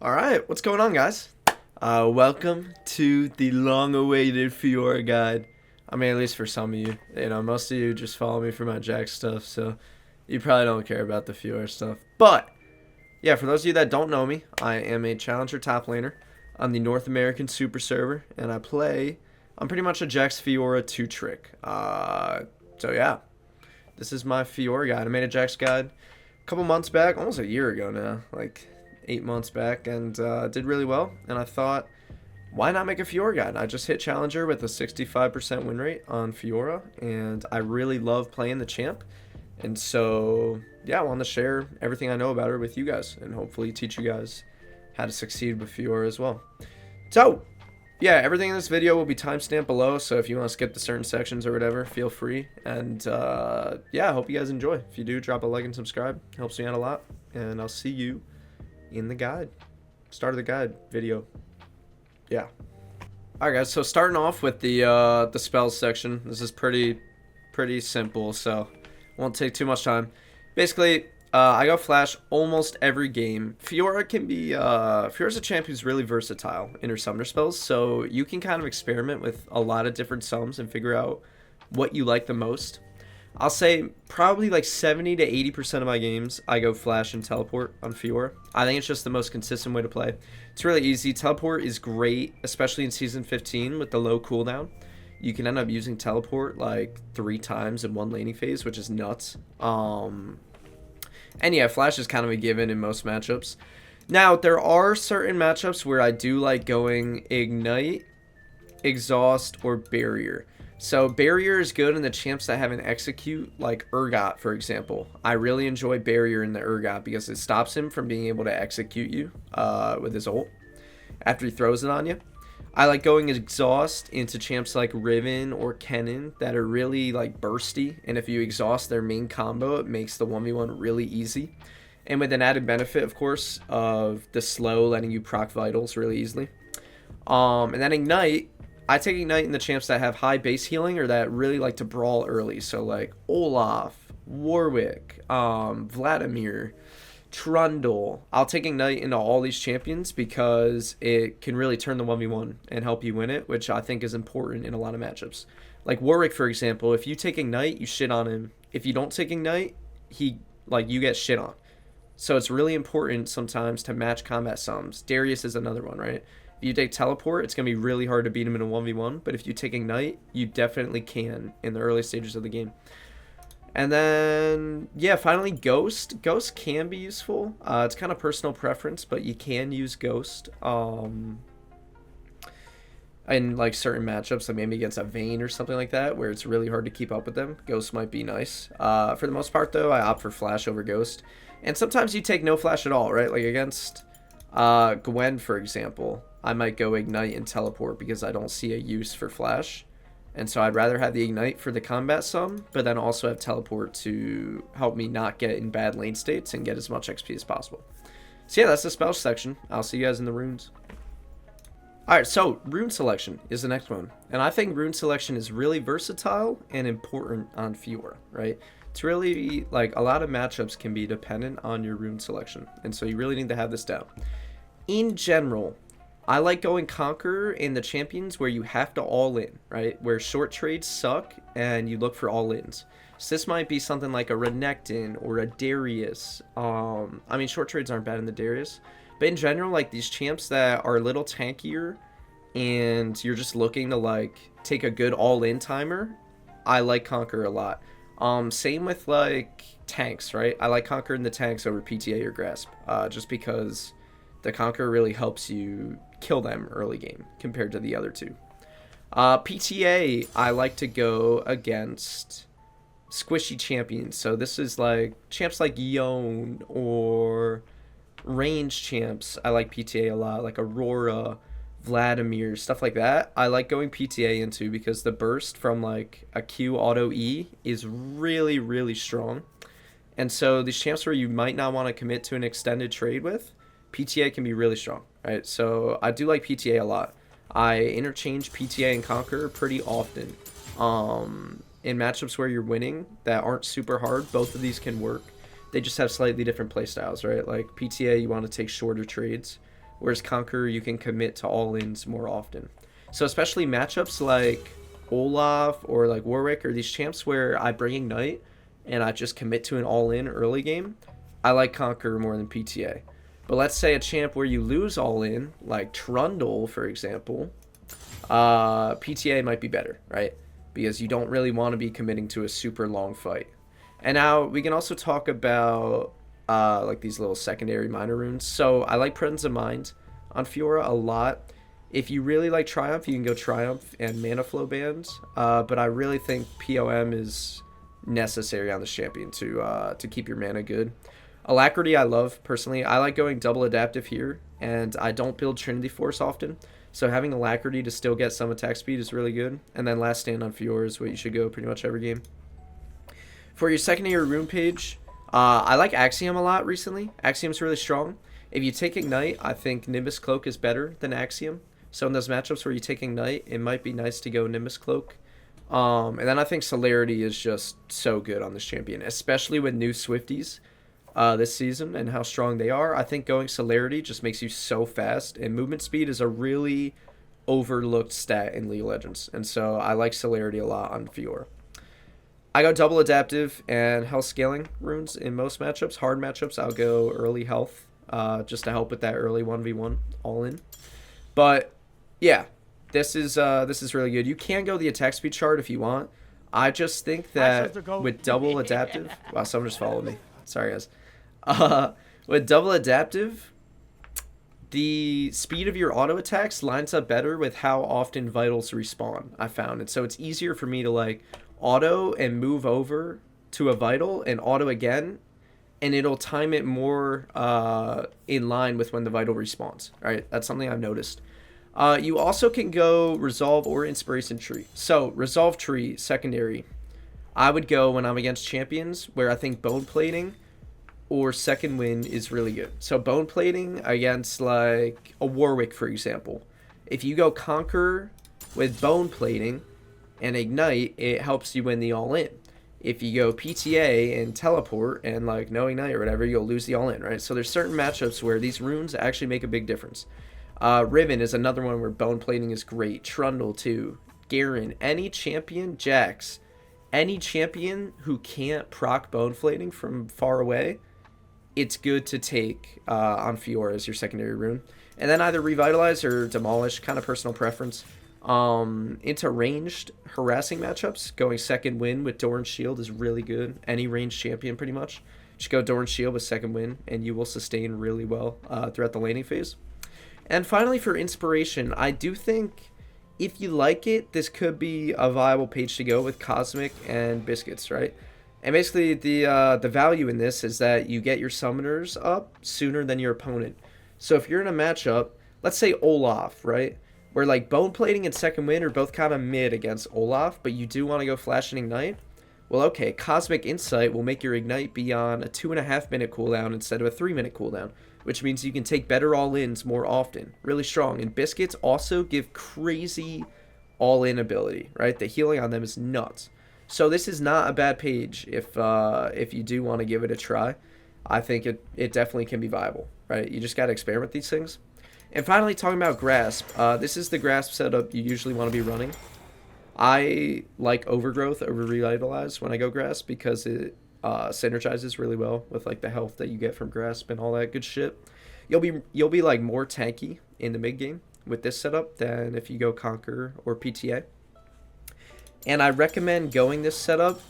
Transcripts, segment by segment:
All right, what's going on, guys? Welcome to the long-awaited Fiora guide. I mean, at least for some of you. Most of you just follow me for my Jack stuff, so you probably don't care about the Fiora stuff. But yeah, for those of you that don't know me, I am a challenger top laner on the North American Super server, and I'm pretty much a Jax Fiora two-trick. So yeah, this is my Fiora guide. I made a Jax guide a couple months back, almost a year ago now, like 8 months back, and did really well. And I thought, why not make a Fiora guide? I just hit Challenger with a 65% win rate on Fiora, and I really love playing the champ. And so, yeah, I want to share everything I know about her with you guys, and hopefully teach you guys how to succeed with Fiora as well. So, yeah, everything in this video will be timestamped below, so if you want to skip the certain sections or whatever, feel free. And yeah, I hope you guys enjoy. If you do, drop a like and subscribe. It helps me out a lot. And I'll see you in the guide. Start of the guide video. Yeah. Alright guys, so starting off with the spells section. This is pretty simple, so won't take too much time. Basically, I go Flash almost every game. Fiora's a champ who's really versatile in her summoner spells, so you can kind of experiment with a lot of different sums and figure out what you like the most. I'll say probably like 70 to 80% of my games, I go Flash and Teleport on Fiora. I think it's just the most consistent way to play. It's really easy. Teleport is great, especially in Season 15 with the low cooldown. You can end up using Teleport like 3 times in one laning phase, which is nuts. And yeah, Flash is kind of a given in most matchups. Now, there are certain matchups where I do like going Ignite, Exhaust, or Barrier. So Barrier is good in the champs that have an execute, like Urgot, for example. I really enjoy Barrier in the Urgot because it stops him from being able to execute you with his ult after he throws it on you. I like going Exhaust into champs like Riven or Kennen that are really like bursty, and if you exhaust their main combo, it makes the 1v1 really easy. And with an added benefit, of course, of the slow letting you proc vitals really easily. And then Ignite, I take Ignite in the champs that have high base healing or that really like to brawl early. So like Olaf, Warwick, Vladimir, Trundle. I'll take Ignite into all these champions because it can really turn the 1v1 and help you win it, which I think is important in a lot of matchups. Like Warwick, for example, if you take Ignite, you shit on him. If you don't take Ignite, you get shit on. So it's really important sometimes to match combat sums. Darius is another one, right? If you take Teleport, it's going to be really hard to beat him in a 1v1, but if you take Ignite, you definitely can in the early stages of the game. And then, yeah, finally, Ghost. Ghost can be useful. It's kind of personal preference, but you can use Ghost in like certain matchups, like maybe against a Vayne or something like that, where it's really hard to keep up with them. Ghost might be nice. For the most part, though, I opt for Flash over Ghost. And sometimes you take no Flash at all, right? Like against Gwen, for example, I might go Ignite and Teleport because I don't see a use for Flash. And so I'd rather have the Ignite for the combat sum, but then also have Teleport to help me not get in bad lane states and get as much XP as possible. So yeah, that's the spell section. I'll see you guys in the runes. Alright, so rune selection is the next one. And I think rune selection is really versatile and important on Fiora, right? It's really, like, a lot of matchups can be dependent on your rune selection. And so you really need to have this down. In general, I like going Conqueror in the champions where you have to all in, right? Where short trades suck and you look for all ins. So this might be something like a Renekton or a Darius. I mean, short trades aren't bad in the Darius. But in general, like these champs that are a little tankier and you're just looking to like take a good all-in timer, I like Conqueror a lot. Same with like tanks, right? I like Conqueror in the tanks over PTA or Grasp, just because the Conqueror really helps you kill them early game compared to the other two. PTA, I like to go against squishy champions. So this is like champs like Yone or range champs. I like PTA a lot, like Aurora, Vladimir, stuff like that. I like going PTA into because the burst from like a Q auto E is really, really strong. And so these champs where you might not want to commit to an extended trade with, PTA can be really strong, right? So I do like PTA a lot. I interchange PTA and Conqueror pretty often. In matchups where you're winning that aren't super hard, both of these can work. They just have slightly different playstyles, right? Like PTA, you want to take shorter trades. whereas Conqueror, you can commit to all-ins more often. So especially matchups like Olaf or like Warwick or these champs where I bring Ignite and I just commit to an all-in early game, I like Conqueror more than PTA. But let's say a champ where you lose all-in, like Trundle, for example, PTA might be better, right? Because you don't really want to be committing to a super long fight. And now we can also talk about like these little secondary minor runes. So I like Presence of Mind on Fiora a lot. If you really like Triumph, you can go Triumph and Mana Flow bands. But I really think POM is necessary on this champion to keep your mana good. Alacrity I love, personally. I like going double adaptive here, and I don't build Trinity Force often. So having Alacrity to still get some attack speed is really good. And then Last Stand on Fiora is what you should go pretty much every game. For your secondary rune page, I like Axiom a lot recently. Axiom's really strong. If you take Ignite, I think Nimbus Cloak is better than Axiom. So in those matchups where you take Ignite, it might be nice to go Nimbus Cloak. And then I think Celerity is just so good on this champion, especially with new Swifties this season and how strong they are. I think going Celerity just makes you so fast, and movement speed is a really overlooked stat in League of Legends. And so I like Celerity a lot on Fiora. I go double adaptive and health scaling runes in most matchups. Hard matchups, I'll go early health just to help with that early 1v1 all in. But yeah, this is really good. You can go the attack speed chart if you want. I just think that with double adaptive, wow, someone just followed me. Sorry guys. With double adaptive, the speed of your auto attacks lines up better with how often vitals respawn, I found. And so it's easier for me to like auto and move over to a vital and auto again, and it'll time it more in line with when the vital respawns. Right? That's something I've noticed. You also can go Resolve or Inspiration Tree. So Resolve Tree, secondary, I would go when I'm against champions where I think Bone Plating or Second Wind is really good. So Bone Plating against like a Warwick, for example. If you go Conquer with Bone Plating and Ignite, it helps you win the all-in. If you go PTA and Teleport and like no Ignite or whatever, you'll lose the all-in, right? So there's certain matchups where these runes actually make a big difference. Riven is another one where Bone Plating is great. Trundle too. Garen, any champion, Jax, any champion who can't proc Bone Plating from far away, it's good to take on Fiora as your secondary rune. And then either Revitalize or Demolish, kind of personal preference. Into ranged harassing matchups, going Second Wind with Doran's Shield is really good. Any ranged champion pretty much. Just go Doran's Shield with Second Wind and you will sustain really well throughout the laning phase. And finally for Inspiration, I do think if you like it, this could be a viable page to go with Cosmic and Biscuits, right? And basically the value in this is that you get your summoners up sooner than your opponent. So if you're in a matchup, let's say Olaf, right? Where like Bone Plating and Second Wind are both kind of mid against Olaf, but you do want to go Flash and Ignite. Well, okay, Cosmic Insight will make your Ignite be on a 2.5 minute cooldown instead of a 3 minute cooldown, which means you can take better all-ins more often. Really strong. And Biscuits also give crazy all-in ability, right? The healing on them is nuts. So this is not a bad page if you do want to give it a try. I think it definitely can be viable, right? You just got to experiment with these things. And finally, talking about Grasp. This is the Grasp setup you usually want to be running. I like Overgrowth over Revitalize when I go Grasp because it synergizes really well with like the health that you get from Grasp and all that good shit. You'll be like more tanky in the mid game with this setup than if you go Conquer or PTA. And I recommend going this setup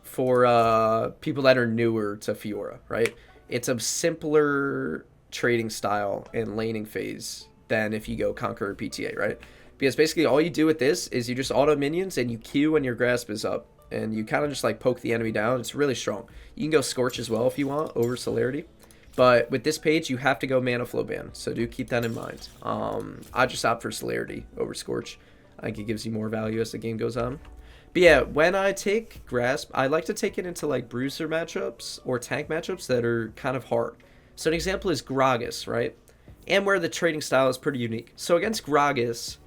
for people that are newer to Fiora, right? It's a simpler trading style and laning phase than if you go Conquer or PTA, right? Because basically all you do with this is you just auto minions and you Q when your Grasp is up. And you kind of just like poke the enemy down. It's really strong. You can go Scorch as well if you want over Celerity. But with this page, you have to go Mana Flow ban. So do keep that in mind. I just opt for Celerity over Scorch. I think it gives you more value as the game goes on. But yeah, when I take Grasp, I like to take it into like Bruiser matchups or tank matchups that are kind of hard. So an example is Gragas, right? And where the trading style is pretty unique. So against Gragas,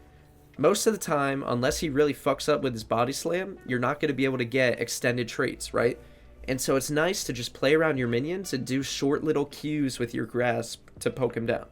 most of the time, unless he really fucks up with his body slam, you're not going to be able to get extended traits, right? And so it's nice to just play around your minions and do short little Qs with your Grasp to poke him down.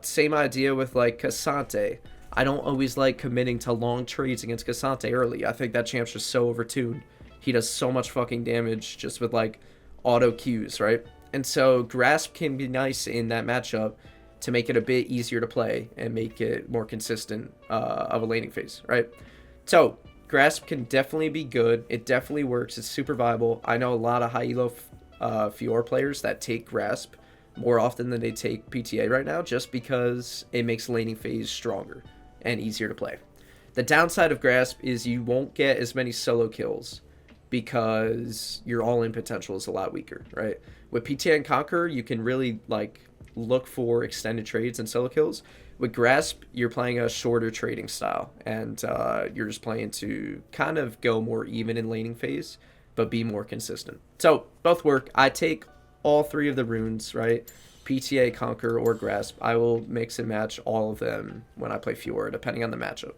Same idea with like Cassante. I don't always like committing to long trades against Cassante early. I think that champ's just so overtuned. He does so much fucking damage just with like auto Qs, right? And so Grasp can be nice in that matchup to make it a bit easier to play and make it more consistent of a laning phase, right? So Grasp can definitely be good. It definitely works. It's super viable. I know a lot of high elo Fiora players that take Grasp more often than they take PTA right now, just because it makes laning phase stronger and easier to play. The downside of Grasp is you won't get as many solo kills because your all-in potential is a lot weaker, right? With PTA and Conquer, you can really like look for extended trades and solo kills. With Grasp, you're playing a shorter trading style, and you're just playing to kind of go more even in laning phase, but be more consistent. So both work. I take all three of the runes, right? PTA, Conquer, or Grasp. I will mix and match all of them when I play Fiora, depending on the matchup.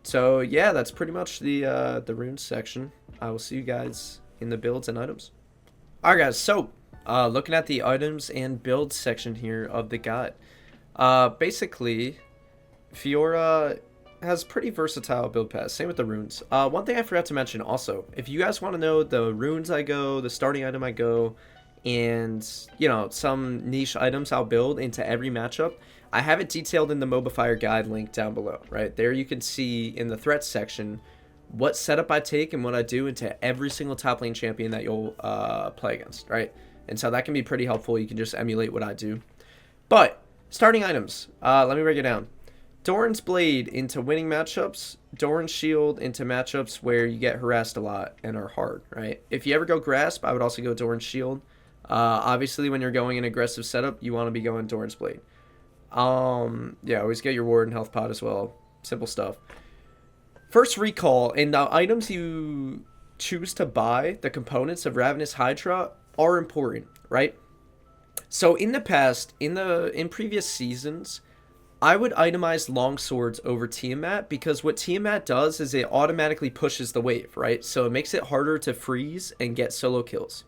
So yeah, that's pretty much the runes section. I will see you guys in the builds and items. Alright guys, so looking at the items and build section here of the guide. Basically, Fiora has pretty versatile build paths. Same with the runes. One thing I forgot to mention also, if you guys want to know the runes I go, the starting item I go, and you know, some niche items I'll build into every matchup, I have it detailed in the Mobifier guide link down below. Right there, you can see in the threats section what setup I take and what I do into every single top lane champion that you'll play against. Right, and so that can be pretty helpful. You can just emulate what I do. But starting items, let me break it down. Doran's Blade into winning matchups. Doran's Shield into matchups where you get harassed a lot and are hard, right? If you ever go Grasp, I would also go Doran's Shield. Obviously, when you're going an aggressive setup, you want to be going Doran's Blade. Yeah, always get your ward and health pot as well. Simple stuff. First recall, and the items you choose to buy, the components of Ravenous Hydra, are important, right? So in the past, in previous seasons, I would itemize long swords over Tiamat, because what Tiamat does is it automatically pushes the wave, right? So it makes it harder to freeze and get solo kills.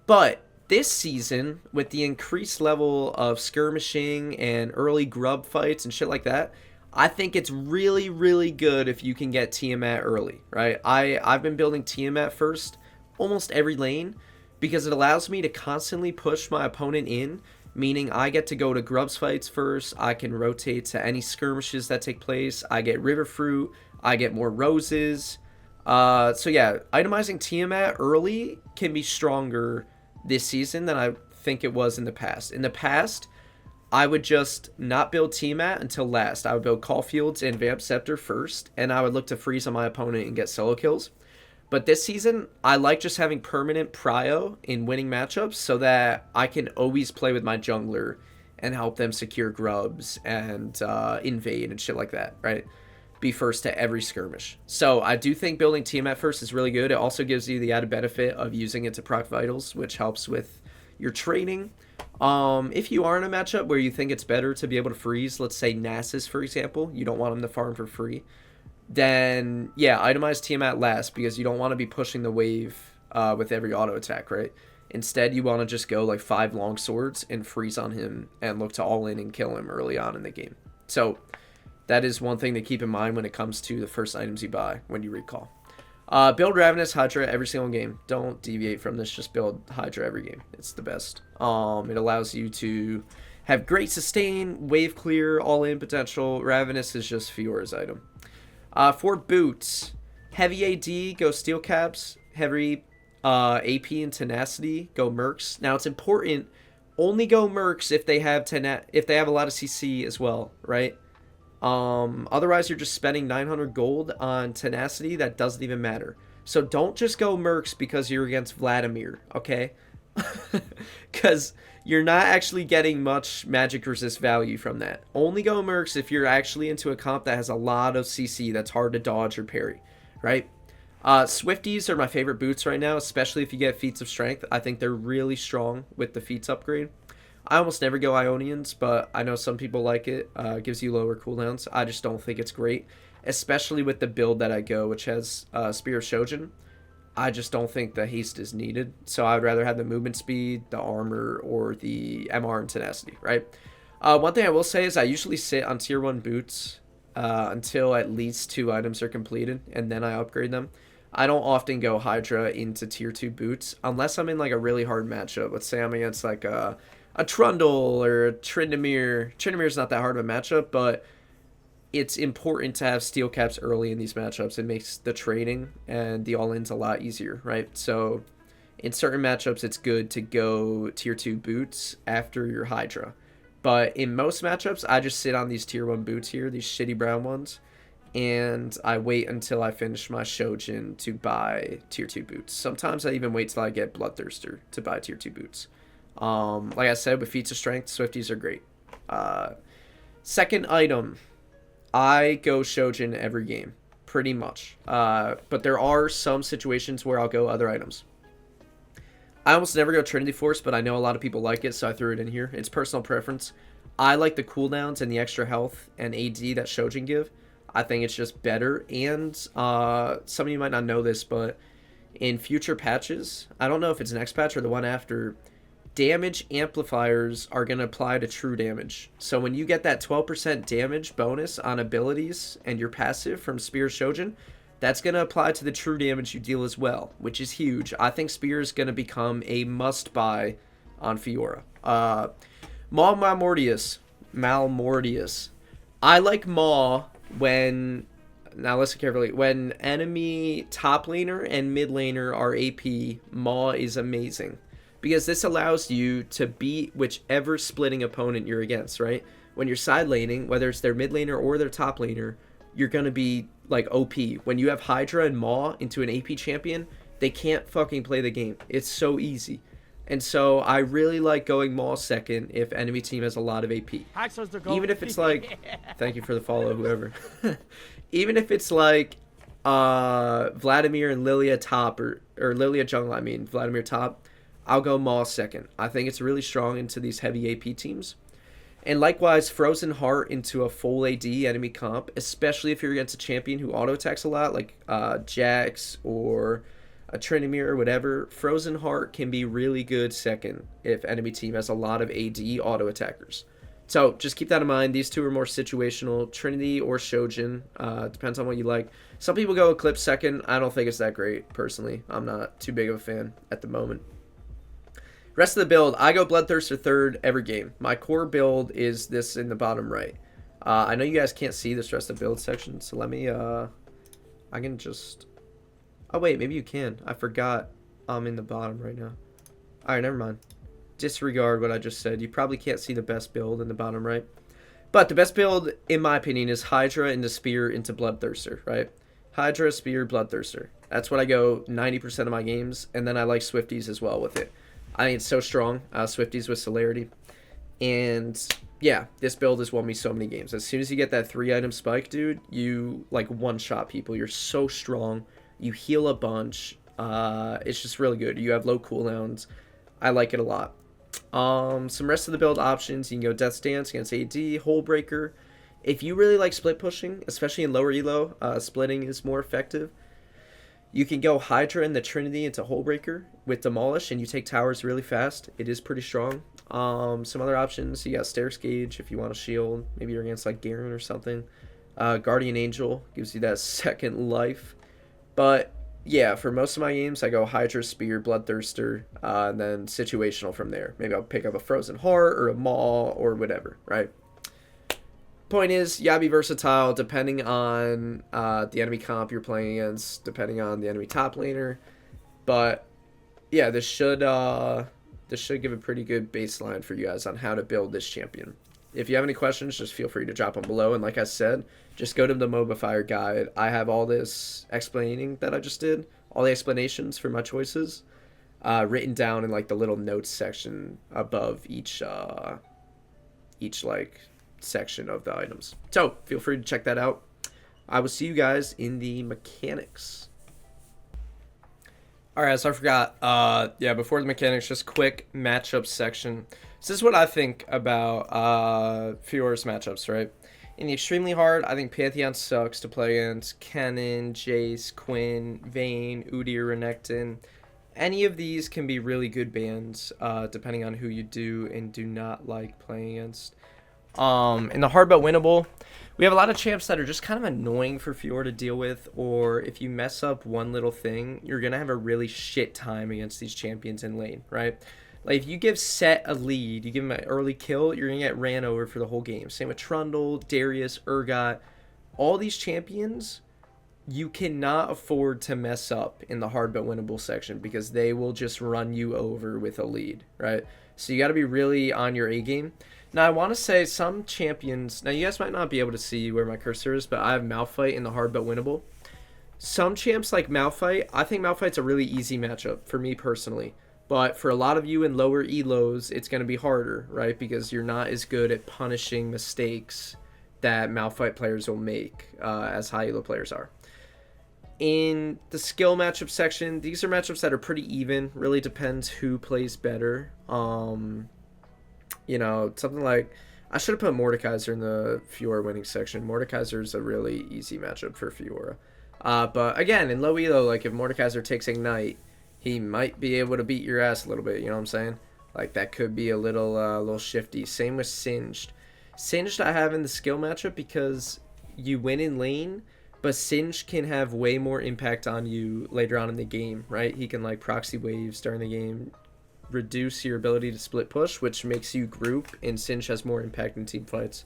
But this season, with the increased level of skirmishing and early grub fights and shit like that, I think it's really, really good if you can get Tiamat early, right? I've been building Tiamat first almost every lane because it allows me to constantly push my opponent in, meaning I get to go to grubs fights first, I can rotate to any skirmishes that take place, I get river fruit, I get more roses. So yeah, itemizing Tiamat early can be stronger this season than I think it was in the past. In the past, I would just not build Tiamat until last. I would build Caulfields and Vamp Scepter first, and I would look to freeze on my opponent and get solo kills. But this season, I like just having permanent prio in winning matchups so that I can always play with my jungler and help them secure grubs and invade and shit like that, right? Be first to every skirmish. So I do think building Tiamat first is really good. It also gives you the added benefit of using it to proc vitals, which helps with your trading. If you are in a matchup where you think it's better to be able to freeze, let's say Nasus, for example, you don't want him to farm for free, then yeah, itemize Tiamat last, because you don't want to be pushing the wave with every auto attack, right? Instead, you want to just go like 5 long swords and freeze on him and look to all in and kill him early on in the game. So that is one thing to keep in mind when it comes to the first items you buy when you recall. Build Ravenous Hydra every single game. Don't deviate from this. Just build Hydra every game. It's the best. It allows you to have great sustain, wave clear, all-in potential. Ravenous is just Fiora's item. For boots, heavy AD, go Steel Caps. Heavy AP and Tenacity, go Mercs. Now it's important, only go Mercs if they have a lot of CC as well, right? Otherwise you're just spending 900 gold on Tenacity that doesn't even matter. So don't just go Mercs because you're against Vladimir, okay? Because you're not actually getting much magic resist value from that. Only go Mercs if you're actually into a comp that has a lot of CC that's hard to dodge or parry, right? Swifties are my favorite boots right now, especially if you get Feats of Strength. I think they're really strong with the Feats upgrade. I almost never go Ionians, but I know some people like it. Gives you lower cooldowns. I just don't think it's great, especially with the build that I go, which has Spear of Shojin. I just don't think the haste is needed, so I would rather have the movement speed, the armor, or the MR and Tenacity, right? One thing I will say is I usually sit on tier 1 boots until at least 2 items are completed, and then I upgrade them. I don't often go Hydra into tier 2 boots unless I'm in like a really hard matchup. Let's say I'm against like a Trundle or a Tryndamere. Tryndamere's not that hard of a matchup, but it's important to have steel caps early in these matchups. It makes the trading and the all-ins a lot easier, right? So in certain matchups, it's good to go tier 2 boots after your Hydra. But in most matchups, I just sit on these tier 1 boots here, these shitty brown ones, and I wait until I finish my Shojin to buy tier 2 boots. Sometimes I even wait till I get Bloodthirster to buy tier 2 boots. Like I said, with feats of strength, Swifties are great. Second item, I go Shojin every game, pretty much. But there are some situations where I'll go other items. I almost never go Trinity Force, but I know a lot of people like it, so I threw it in here. It's personal preference. I like the cooldowns and the extra health and AD that Shojin give. I think it's just better. And some of you might not know this, but in future patches, I don't know if it's next patch or the one after, damage amplifiers are going to apply to true damage. So when you get that 12% damage bonus on abilities and your passive from Spear Shojin, that's going to apply to the true damage you deal as well, which is huge. I think Spear is going to become a must-buy on Fiora. Maw Malmortius. I like Maw when, now listen carefully, when enemy top laner and mid laner are AP, Maw is amazing. Because this allows you to beat whichever splitting opponent you're against, right? When you're side laning, whether it's their mid laner or their top laner, you're going to be like OP. When you have Hydra and Maw into an AP champion, they can't fucking play the game. It's so easy. And so I really like going Maw second if enemy team has a lot of AP. Even if it's like, thank you for the follow, whoever. Even if it's like Vladimir and Lilia top, or Lilia jungle, I mean, Vladimir top, I'll go Maw second. I think it's really strong into these heavy AP teams. And likewise, Frozen Heart into a full AD enemy comp, especially if you're against a champion who auto-attacks a lot, like Jax or a Tryndamere or whatever. Frozen Heart can be really good second if enemy team has a lot of AD auto-attackers. So just keep that in mind. These two are more situational. Trinity or Shojin, depends on what you like. Some people go Eclipse second. I don't think it's that great, personally. I'm not too big of a fan at the moment. Rest of the build, I go Bloodthirster third every game. My core build is this in the bottom right. I know you guys can't see this rest of build section, so let me, I can just, oh wait, maybe you can. I forgot I'm in the bottom right now. Alright, never mind. Disregard what I just said. You probably can't see the best build in the bottom right. But the best build, in my opinion, is Hydra into Spear into Bloodthirster, right? Hydra, Spear, Bloodthirster. That's what I go 90% of my games, and then I like Swifties as well with it. I think it's so strong, Swifties with Celerity. And yeah, this build has won me so many games. As soon as you get that 3-item spike, dude, you like one-shot people. You're so strong. You heal a bunch. It's just really good. You have low cooldowns. I like it a lot. Some rest of the build options. You can go Death Stance against AD, Hole Breaker. If you really like split pushing, especially in lower elo, splitting is more effective. You can go Hydra and the Trinity into Holebreaker with Demolish, and you take towers really fast. It is pretty strong. Some other options, you got Stairs Gauge if you want a shield. Maybe you're against like Garen or something. Guardian Angel gives you that second life. But yeah, for most of my games, I go Hydra, Spear, Bloodthirster, and then situational from there. Maybe I'll pick up a Frozen Heart or a Maw or whatever, right? Point is, you gotta be versatile depending on the enemy comp you're playing against, depending on the enemy top laner. But yeah, this should give a pretty good baseline for you guys on how to build this champion. If you have any questions, just feel free to drop them below. And like I said, just go to the Mobifier guide. I have all this explaining that I just did, all the explanations for my choices, written down in like the little notes section above each like section of the items. So feel free to check that out. I will see you guys in the mechanics. Alright, so I forgot, yeah, before the mechanics, just quick matchup section. So this is what I think about Fiora's matchups, right? In the extremely hard, I think Pantheon sucks to play against. Kennen, Jace, Quinn, Vayne, Udyr, Renekton. Any of these can be really good bans, depending on who you do and do not like playing against. In the hard but winnable, we have a lot of champs that are just kind of annoying for Fiora to deal with, or if you mess up one little thing, you're going to have a really shit time against these champions in lane, right? Like, if you give Set a lead, you give him an early kill, you're going to get ran over for the whole game. Same with Trundle, Darius, Urgot. All these champions, you cannot afford to mess up in the hard but winnable section because they will just run you over with a lead, right? So you got to be really on your A game. Now, I want to say some champions... Now, you guys might not be able to see where my cursor is, but I have Malphite in the hard but winnable. Some champs like Malphite, I think Malphite's a really easy matchup for me personally. But for a lot of you in lower elos, it's going to be harder, right? Because you're not as good at punishing mistakes that Malphite players will make as high elo players are. In the skill matchup section, these are matchups that are pretty even. Really depends who plays better. You know, something like... I should have put Mordekaiser in the Fiora winning section. Mordekaiser is a really easy matchup for Fiora. But again, in low elo, like if Mordekaiser takes Ignite, he might be able to beat your ass a little bit, you know what I'm saying? Like, that could be a little shifty. Same with Singed. Singed I have in the skill matchup because you win in lane, but Singed can have way more impact on you later on in the game, right? He can, like, proxy waves during the game, reduce your ability to split push, which makes you group, and Singed has more impact in team fights.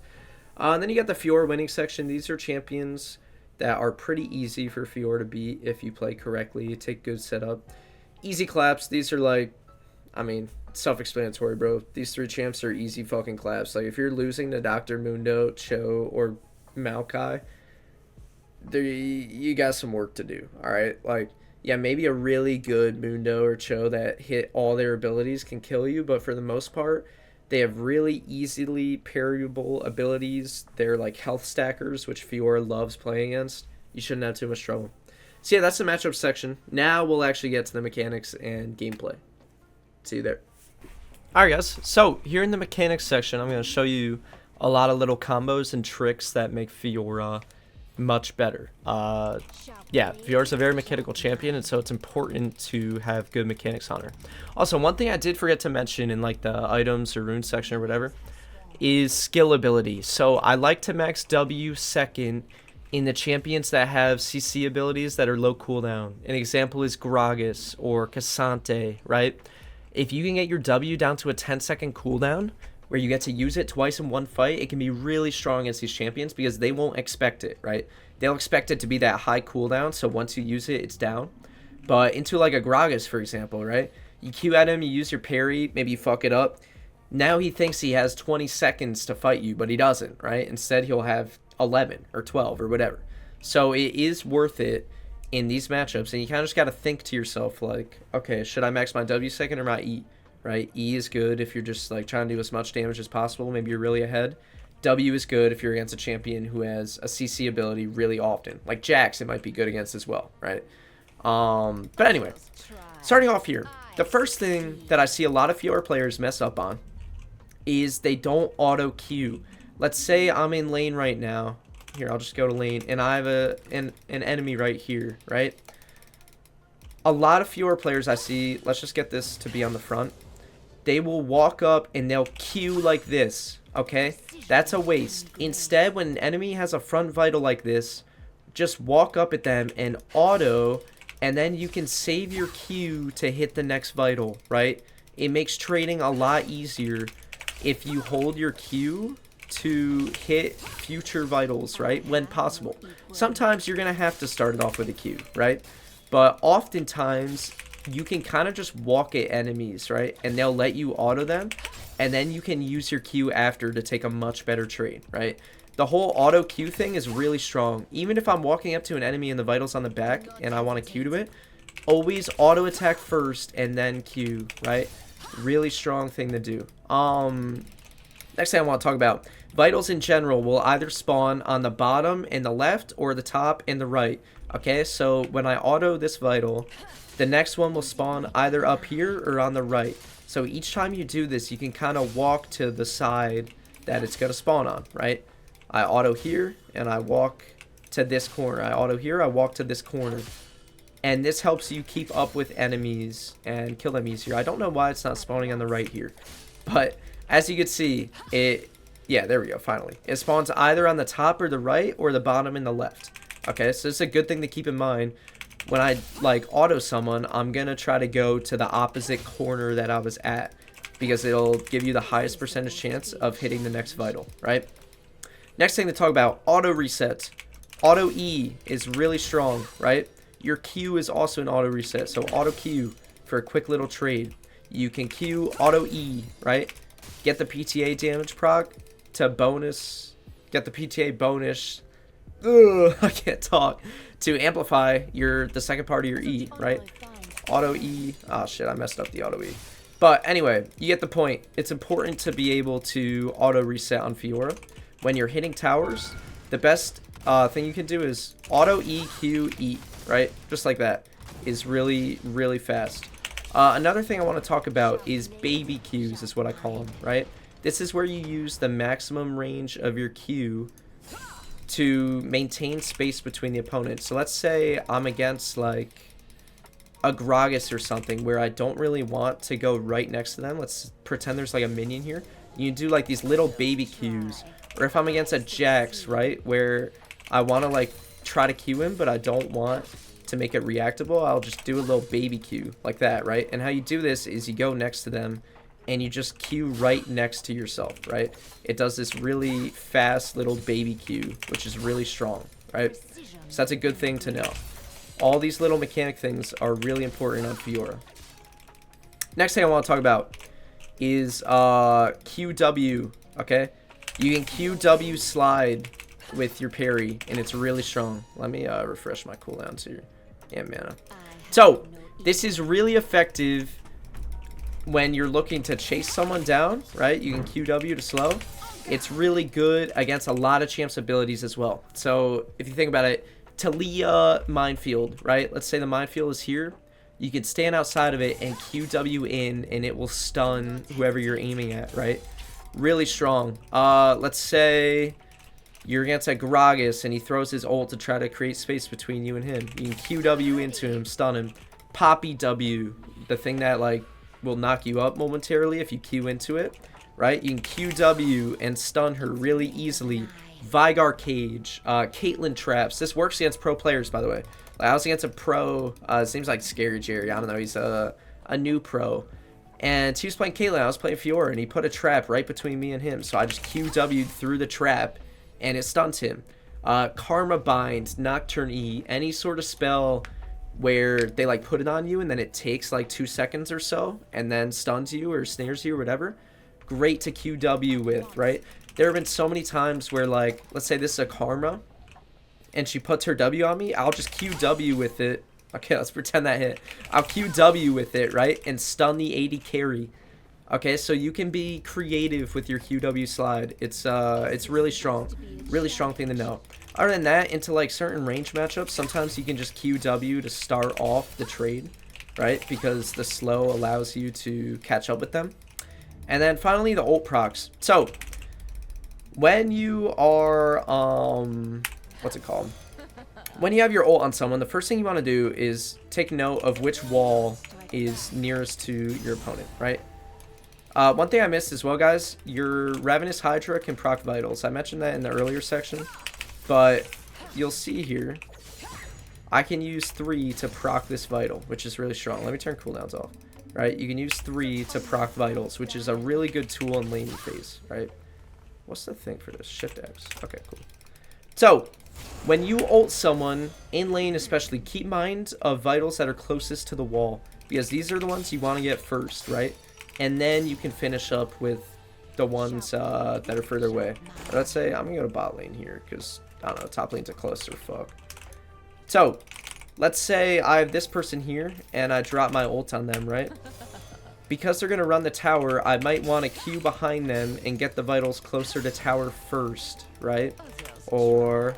And then you got the Fiora winning section. These are champions that are pretty easy for Fiora to beat if you play correctly, take good setup. Easy claps. These are like, I mean, self-explanatory, bro. These three champs are easy fucking claps. Like, if you're losing to Dr. Mundo, Cho, or Maokai, you got some work to do, alright? Like, yeah, maybe a really good Mundo or Cho that hit all their abilities can kill you, but for the most part, they have really easily parryable abilities. They're like health stackers, which Fiora loves playing against. You shouldn't have too much trouble. So yeah, that's the matchup section. Now we'll actually get to the mechanics and gameplay. See you there. Alright guys, so here in the mechanics section, I'm going to show you a lot of little combos and tricks that make Fiora much better. Yeah, Fiora's a very mechanical champion, and so it's important to have good mechanics on her. Also, one thing I did forget to mention in like the items or rune section or whatever is skill ability. So I like to max W second in the champions that have CC abilities that are low cooldown. An example is Gragas or Cassante, right? If you can get your W down to a 10-second cooldown, where you get to use it twice in one fight, it can be really strong against these champions because they won't expect it, right? They'll expect it to be that high cooldown, so once you use it, it's down. But into like a Gragas, for example, right? You Q at him, you use your parry, maybe you fuck it up. Now he thinks he has 20 seconds to fight you, but he doesn't, right? Instead, he'll have 11 or 12 or whatever. So it is worth it in these matchups, and you kind of just got to think to yourself, like, okay, should I max my W second or my E? Right? E is good if you're just like trying to do as much damage as possible. Maybe you're really ahead. W is good if you're against a champion who has a CC ability really often. Like Jax, it might be good against as well, right? But anyway, starting off here, the first thing that I see a lot of Fiora players mess up on is they don't auto Q. Let's say I'm in lane right now. Here, I'll just go to lane, and I have an enemy right here, right? A lot of Fiora players I see, let's just get this to be on the front. They will walk up and they'll Q like this, okay? That's a waste. Instead, when an enemy has a front vital like this, just walk up at them and auto, and then you can save your Q to hit the next vital, right? It makes trading a lot easier if you hold your Q to hit future vitals, right? When possible. Sometimes you're going to have to start it off with a Q, right? But oftentimes, you can kind of just walk at enemies, right? And they'll let you auto them. And then you can use your Q after to take a much better trade, right? The whole auto Q thing is really strong. Even if I'm walking up to an enemy and the vitals on the back and I want to Q to it, always auto attack first and then Q, right? Really strong thing to do. Next thing I want to talk about. Vitals in general will either spawn on the bottom and the left or the top and the right. Okay, so when I auto this vital, the next one will spawn either up here or on the right. So each time you do this, you can kind of walk to the side that it's going to spawn on, right? I auto here, and I walk to this corner. I auto here, I walk to this corner. And this helps you keep up with enemies and kill them easier. I don't know why it's not spawning on the right here. But as you can see, Yeah, there we go, finally. It spawns either on the top or the right or the bottom and the left. Okay, so it's a good thing to keep in mind. When I, like, auto someone, I'm going to try to go to the opposite corner that I was at, because it'll give you the highest percentage chance of hitting the next vital, right? Next thing to talk about, auto reset. Auto E is really strong, right? Your Q is also an auto reset, so auto Q for a quick little trade. You can Q auto E, right? Get the PTA damage proc to bonus, get the PTA bonus, I can't talk, to amplify the second part of your E, right? Auto E, oh shit, I messed up the auto E. But anyway, you get the point. It's important to be able to auto reset on Fiora. When you're hitting towers, the best thing you can do is auto E, Q, E, right? Just like that is really, really fast. Another thing I want to talk about is baby Qs is what I call them, right? This is where you use the maximum range of your Q to maintain space between the opponents. So let's say I'm against like a Gragas or something where I don't really want to go right next to them. Let's pretend there's like a minion here. You do like these little baby Qs. Or if I'm against a Jax, right, where I want to like try to Q him, but I don't want to make it reactable, I'll just do a little baby Q like that, right? And how you do this is you go next to them and you just Q right next to yourself, right? It does this really fast little baby Q, which is really strong, right? So that's a good thing to know. All these little mechanic things are really important on Fiora. Next thing I want to talk about is QW, okay? You can QW slide with your parry, and it's really strong. Let me refresh my cooldowns here. Yeah, mana. So, this is really effective when you're looking to chase someone down, right? You can QW to slow. It's really good against a lot of champs' abilities as well. So, if you think about it, Talia minefield, right? Let's say the minefield is here. You can stand outside of it and QW in, and it will stun whoever you're aiming at, right? Really strong. Let's say you're against a Gragas and he throws his ult to try to create space between you and him. You can QW into him, stun him. Poppy W, the thing that like will knock you up momentarily if you Q into it, right? You can QW and stun her really easily. Vigar Cage, Caitlyn Traps. This works against pro players, by the way. I was against a pro, it seems like Scary Jerry, I don't know, he's a new pro. And he was playing Caitlyn, I was playing Fiora, and he put a trap right between me and him. So I just QW'd through the trap, and it stuns him. Karma Bind, Nocturne E, any sort of spell where they like put it on you and then it takes like 2 seconds or so and then stuns you or snares you or whatever. Great to QW with, right? There have been so many times where like, let's say this is a Karma and she puts her W on me, I'll just QW with it. Okay, let's pretend that hit. I'll QW with it, right? And stun the AD carry. Okay, so you can be creative with your QW slide. It's really strong. Really strong thing to know. Other than that, into like certain range matchups, sometimes you can just QW to start off the trade, right? Because the slow allows you to catch up with them. And then finally, the ult procs. So, when you are, what's it called? When you have your ult on someone, the first thing you want to do is take note of which wall is nearest to your opponent, right? One thing I missed as well, guys, your Ravenous Hydra can proc vitals. I mentioned that in the earlier section, but you'll see here, I can use 3 to proc this vital, which is really strong. Let me turn cooldowns off, right? You can use 3 to proc vitals, which is a really good tool in laning phase, right? What's the thing for this? Shift X. Okay, cool. So, when you ult someone, in lane especially, keep mind of vitals that are closest to the wall, because these are the ones you want to get first, right? And then you can finish up with the ones that are further away. Let's say I'm going to go to bot lane here because, I don't know, top lane's a closer fuck. So, let's say I have this person here and I drop my ult on them, right? Because they're going to run the tower, I might want to queue behind them and get the vitals closer to tower first, right? Or,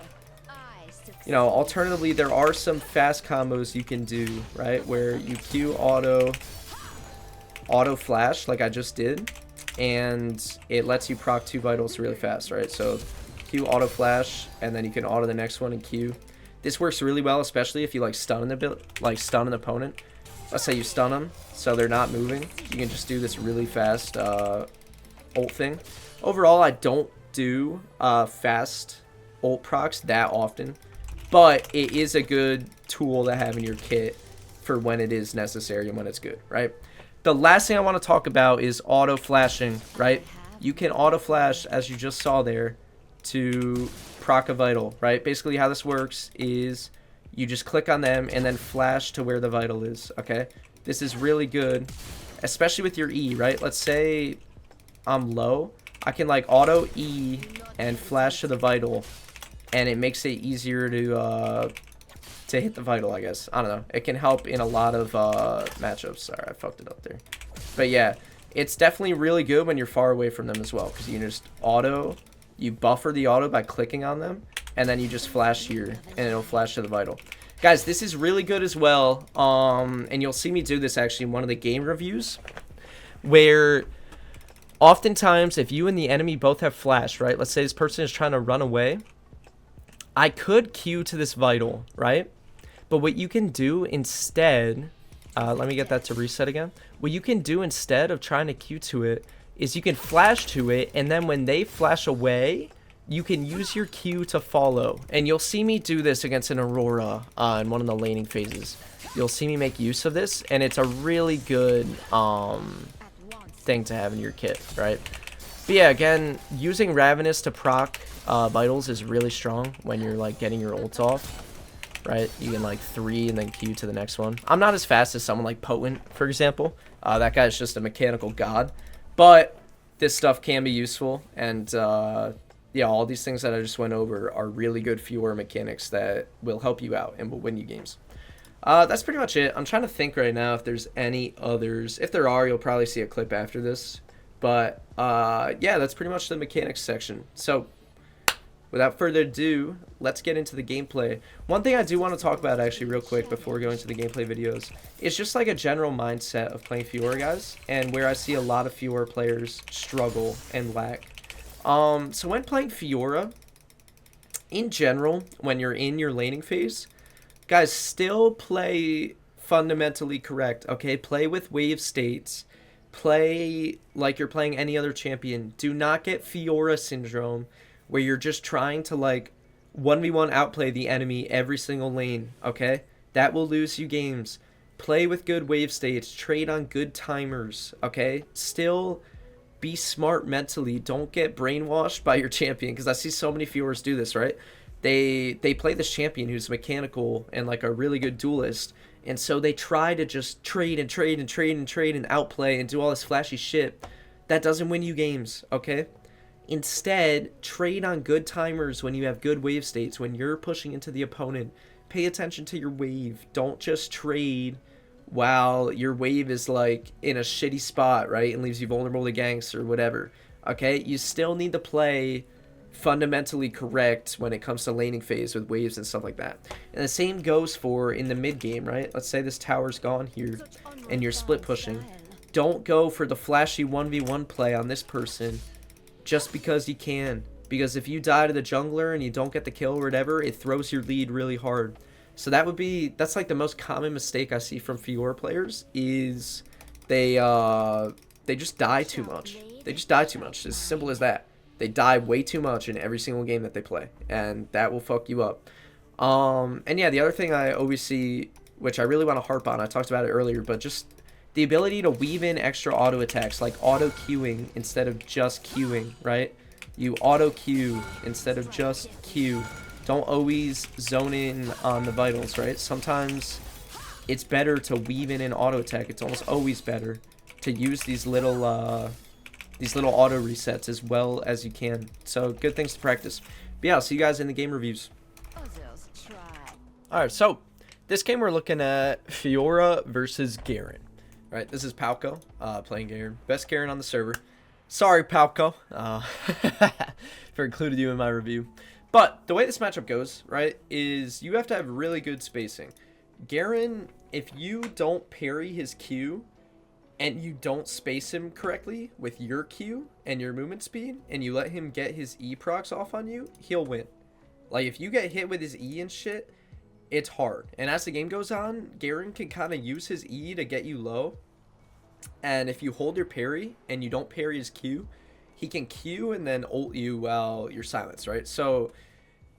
you know, alternatively, there are some fast combos you can do, right? Where you queue auto flash like I just did, and it lets you proc 2 vitals really fast, right? So Q auto flash, and then you can auto the next one and Q. This works really well, especially if you like stun an opponent. Let's say you stun them, so they're not moving. You can just do this really fast ult thing. Overall, I don't do fast ult procs that often, but it is a good tool to have in your kit for when it is necessary and when it's good, right? The last thing I want to talk about is auto flashing, right? You can auto flash, as you just saw there, to proc a vital, right? Basically how this works is you just click on them and then flash to where the vital is, okay? This is really good, especially with your E, right? Let's say I'm low. I can like auto E and flash to the vital, and it makes it easier to hit the vital, I guess. I don't know. It can help in a lot of matchups. Sorry, I fucked it up there. But yeah, it's definitely really good when you're far away from them as well, because you can just you buffer the auto by clicking on them, and then you just flash here, and it'll flash to the vital. Guys, this is really good as well, and you'll see me do this actually in one of the game reviews, where oftentimes if you and the enemy both have flash, right? Let's say this person is trying to run away. I could Q to this vital, right? But what you can do instead, let me get that to reset again. What you can do instead of trying to Q to it is you can flash to it, and then when they flash away, you can use your Q to follow. And you'll see me do this against an Aurora in one of the laning phases. You'll see me make use of this, and it's a really good thing to have in your kit, right? But yeah, again, using Ravenous to proc vitals is really strong when you're like getting your ult off, right? You can like 3 and then Q to the next one. I'm not as fast as someone like Potent, for example. That guy's just a mechanical god, but this stuff can be useful, and yeah, all these things that I just went over are really good Fiora mechanics that will help you out and will win you games. That's pretty much it. I'm trying to think right now if there's any others. If there are, you'll probably see a clip after this. But yeah, that's pretty much the mechanics section. So without further ado, let's get into the gameplay. One thing I do want to talk about actually real quick before going to the gameplay videos is just like a general mindset of playing Fiora, guys, and where I see a lot of Fiora players struggle and lack. So when playing Fiora, in general, when you're in your laning phase, guys, still play fundamentally correct, okay? Play with wave states. Play like you're playing any other champion. Do not get Fiora syndrome, where you're just trying to like 1v1 outplay the enemy every single lane, okay? That will lose you games. Play with good wave states. Trade on good timers, okay? Still be smart mentally. Don't get brainwashed by your champion, because I see so many Fioras do this, right? They play this champion who's mechanical and like a really good duelist, and so they try to just trade and trade and trade and trade and outplay and do all this flashy shit. That doesn't win you games, okay? Instead, trade on good timers when you have good wave states. When you're pushing into the opponent, pay attention to your wave. Don't just trade while your wave is like in a shitty spot, right, and leaves you vulnerable to ganks or whatever, okay? You still need to play fundamentally correct when it comes to laning phase with waves and stuff like that. And the same goes for in the mid game, right? Let's say this tower's gone here and you're split pushing. Don't go for the flashy 1v1 play on this person just because you can, because if you die to the jungler and you don't get the kill or whatever, it throws your lead really hard. So that's like the most common mistake I see from Fiora players is they just die too much. They just die too much. As simple as that. They die way too much in every single game that they play, and that will fuck you up. And yeah, the other thing I always see, which I really want to harp on, I talked about it earlier, but just the ability to weave in extra auto attacks, like auto queuing instead of just queuing, right? You auto queue instead of just queue. Don't always zone in on the vitals, right? Sometimes it's better to weave in an auto attack. It's almost always better to use these little auto resets as well as you can. So good things to practice. But yeah, I'll see you guys in the game reviews. Alright, so this game we're looking at Fiora versus Garen. Right, this is Palco playing Garen. Best Garen on the server. Sorry, Palco, for including you in my review. But the way this matchup goes, right, is you have to have really good spacing. Garen, if you don't parry his Q and you don't space him correctly with your Q and your movement speed, and you let him get his E procs off on you, he'll win. Like, if you get hit with his E and shit, it's hard. And as the game goes on, Garen can kind of use his E to get you low. And if you hold your parry and you don't parry his Q, he can Q and then ult you while you're silenced, right? So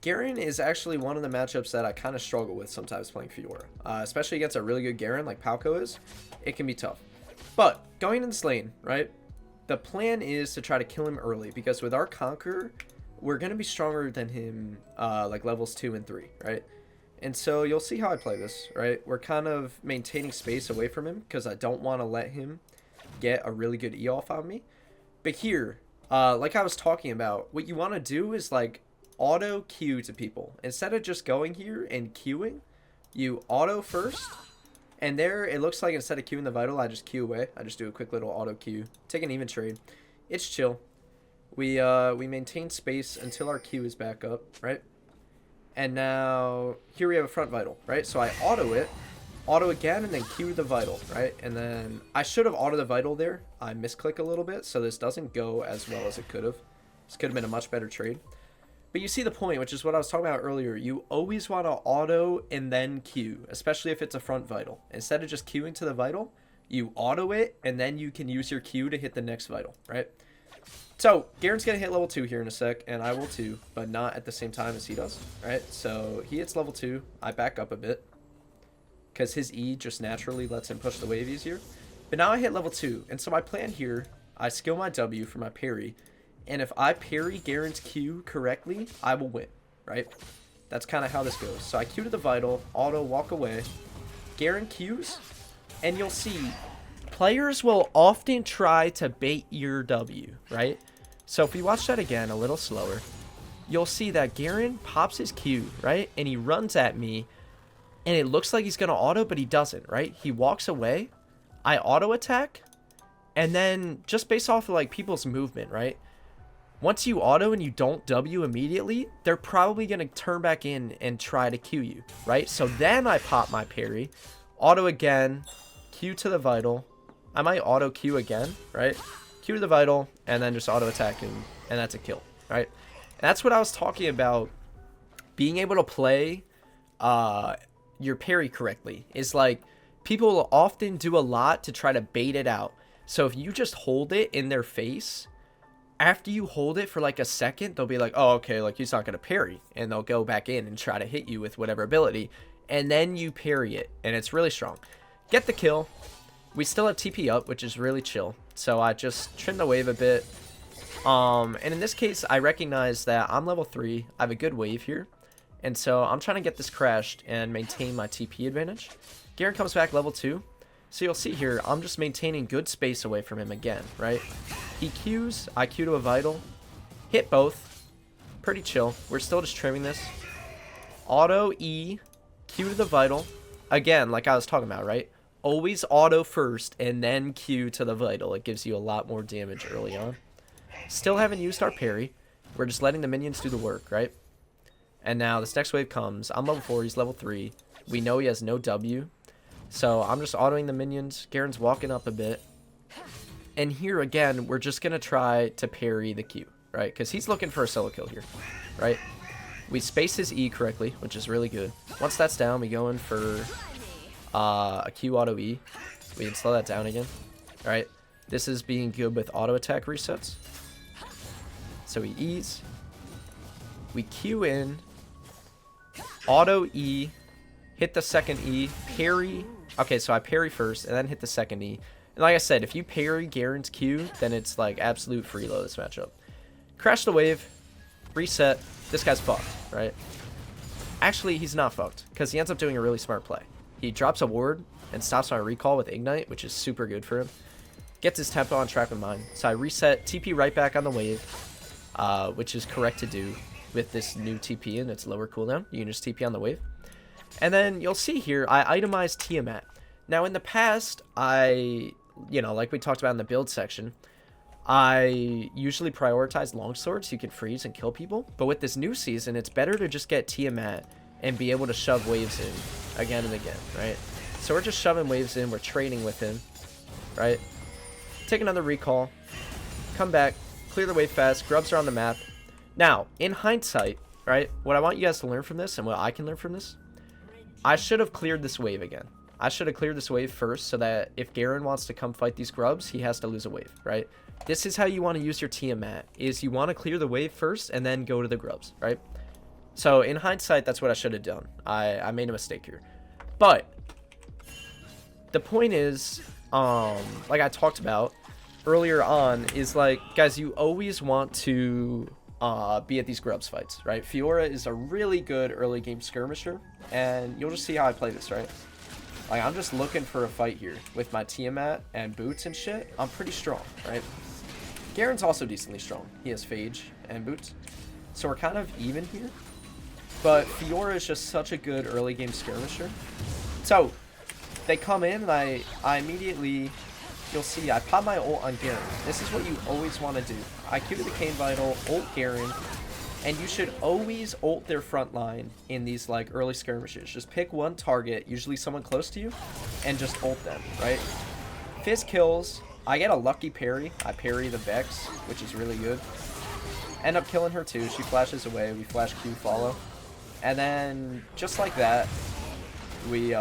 Garen is actually one of the matchups that I kind of struggle with sometimes playing Fiora. Especially against a really good Garen like Palco is. It can be tough. But going into this lane, right? The plan is to try to kill him early, because with our Conqueror, we're going to be stronger than him like levels 2 and 3, right? And so you'll see how I play this, right? We're kind of maintaining space away from him because I don't want to let him get a really good E off on me. But here, like I was talking about, what you want to do is like auto Q to people. Instead of just going here and queuing, you auto first. And there, it looks like instead of queuing the Vital, I just Q away. I just do a quick little auto Q. Take an even trade. It's chill. We maintain space until our Q is back up, right? And now, here we have a front Vital, right? So I auto again, and then Q the Vital, right? And then, I should have auto the Vital there. I misclick a little bit, so this doesn't go as well as it could have. This could have been a much better trade. But you see the point, which is what I was talking about earlier. You always want to auto and then Q, especially if it's a front Vital. Instead of just queuing to the Vital, you auto it, and then you can use your Q to hit the next Vital, right? So, Garen's going to hit level 2 here in a sec, and I will too, but not at the same time as he does, right? So, he hits level 2. I back up a bit, because his E just naturally lets him push the wave easier. But now I hit level 2, and so my plan here, I skill my W for my parry, and if I parry Garen's Q correctly, I will win, right? That's kind of how this goes. So I Q to the Vital, auto, walk away. Garen Qs, and you'll see players will often try to bait your W, right? So if we watch that again a little slower, you'll see that Garen pops his Q, right? And he runs at me, and it looks like he's going to auto, but he doesn't, right? He walks away. I auto attack, and then just based off of like people's movement, right? Once you auto and you don't W immediately, they're probably going to turn back in and try to Q you, right? So then I pop my parry, auto again, Q to the Vital. I might auto Q again, right? Q to the Vital, and then just auto attacking, and that's a kill, right? And that's what I was talking about, being able to play your parry correctly. Is like, people will often do a lot to try to bait it out. So if you just hold it in their face, after you hold it for like a second, they'll be like, oh, okay, like he's not going to parry. And they'll go back in and try to hit you with whatever ability. And then you parry it, and it's really strong. Get the kill. We still have TP up, which is really chill. So I just trim the wave a bit. And in this case, I recognize that I'm level 3. I have a good wave here. And so I'm trying to get this crashed and maintain my TP advantage. Garen comes back level 2. So you'll see here, I'm just maintaining good space away from him again, right? He Qs, I Q to a Vital. Hit both. Pretty chill. We're still just trimming this. Auto E, Q to the Vital. Again, like I was talking about, right? Always auto first and then Q to the Vital. It gives you a lot more damage early on. Still haven't used our parry. We're just letting the minions do the work, right? And now this next wave comes. I'm level 4. He's level 3. We know he has no W. So I'm just autoing the minions. Garen's walking up a bit. And here again, we're just going to try to parry the Q, right? Because he's looking for a solo kill here, right? We space his E correctly, which is really good. Once that's down, we go in for a Q auto E. We can slow that down again. All right. This is being good with auto attack resets. So he E's. We Q in. Auto E. Hit the second E. Parry. Okay, so I parry first and then hit the second E. And like I said, if you parry Garen's Q, then it's like absolute freeload this matchup. Crash the wave. Reset. This guy's fucked, right? Actually, he's not fucked because he ends up doing a really smart play. He drops a ward and stops my recall with Ignite, which is super good for him. Gets his tempo on track with mine. So I reset, TP right back on the wave, which is correct to do with this new TP and its lower cooldown. You can just TP on the wave. And then you'll see here, I itemized Tiamat. Now in the past, like we talked about in the build section, I usually prioritize longswords so you can freeze and kill people. But with this new season, it's better to just get Tiamat and be able to shove waves in again and again, right? So we're just shoving waves in, we're trading with him, right? Take another recall, come back, clear the wave fast, grubs are on the map. Now, in hindsight, right, what I want you guys to learn from this and what I can learn from this, I should have cleared this wave again. I should have cleared this wave first so that if Garen wants to come fight these grubs, he has to lose a wave, right? this is how you want to use your Tiamat, is you want to clear the wave first and then go to the grubs, right? So in hindsight, that's what I should have done. I made a mistake here. But the point is, like I talked about earlier on, is like, guys, you always want to be at these grubs fights, right? Fiora is a really good early game skirmisher, and you'll just see how I play this, right? Like, I'm just looking for a fight here with my Tiamat and boots and shit. I'm pretty strong, right? Garen's also decently strong. He has Phage and boots. So we're kind of even here. But Fiora is just such a good early game skirmisher. So they come in and I immediately, you'll see, I pop my ult on Garen. This is what you always want to do. I Q to the Cane Vital, ult Garen, and you should always ult their front line in these like early skirmishes. Just pick one target, usually someone close to you, and just ult them, right? Fizz kills. I get a lucky parry. I parry the Vex, which is really good. End up killing her too. She flashes away. We flash Q follow. And then, just like that, we,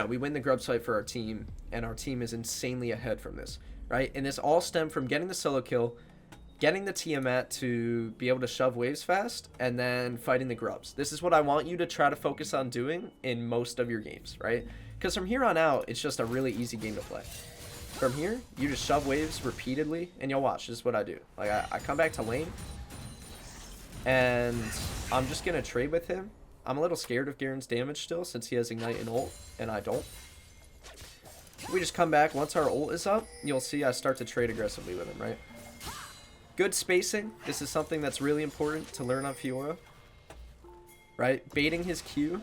we win the grubs fight for our team, and our team is insanely ahead from this, right? And this all stemmed from getting the solo kill, getting the Tiamat to be able to shove waves fast, and then fighting the grubs. This is what I want you to try to focus on doing in most of your games, right? Because from here on out, it's just a really easy game to play. From here, you just shove waves repeatedly, and you'll watch. This is what I do. Like, I come back to lane, and I'm just going to trade with him. I'm a little scared of Garen's damage still, since he has Ignite and ult, and I don't. We just come back. Once our ult is up, you'll see I start to trade aggressively with him, right? Good spacing. This is something that's really important to learn on Fiora, right? Baiting his Q,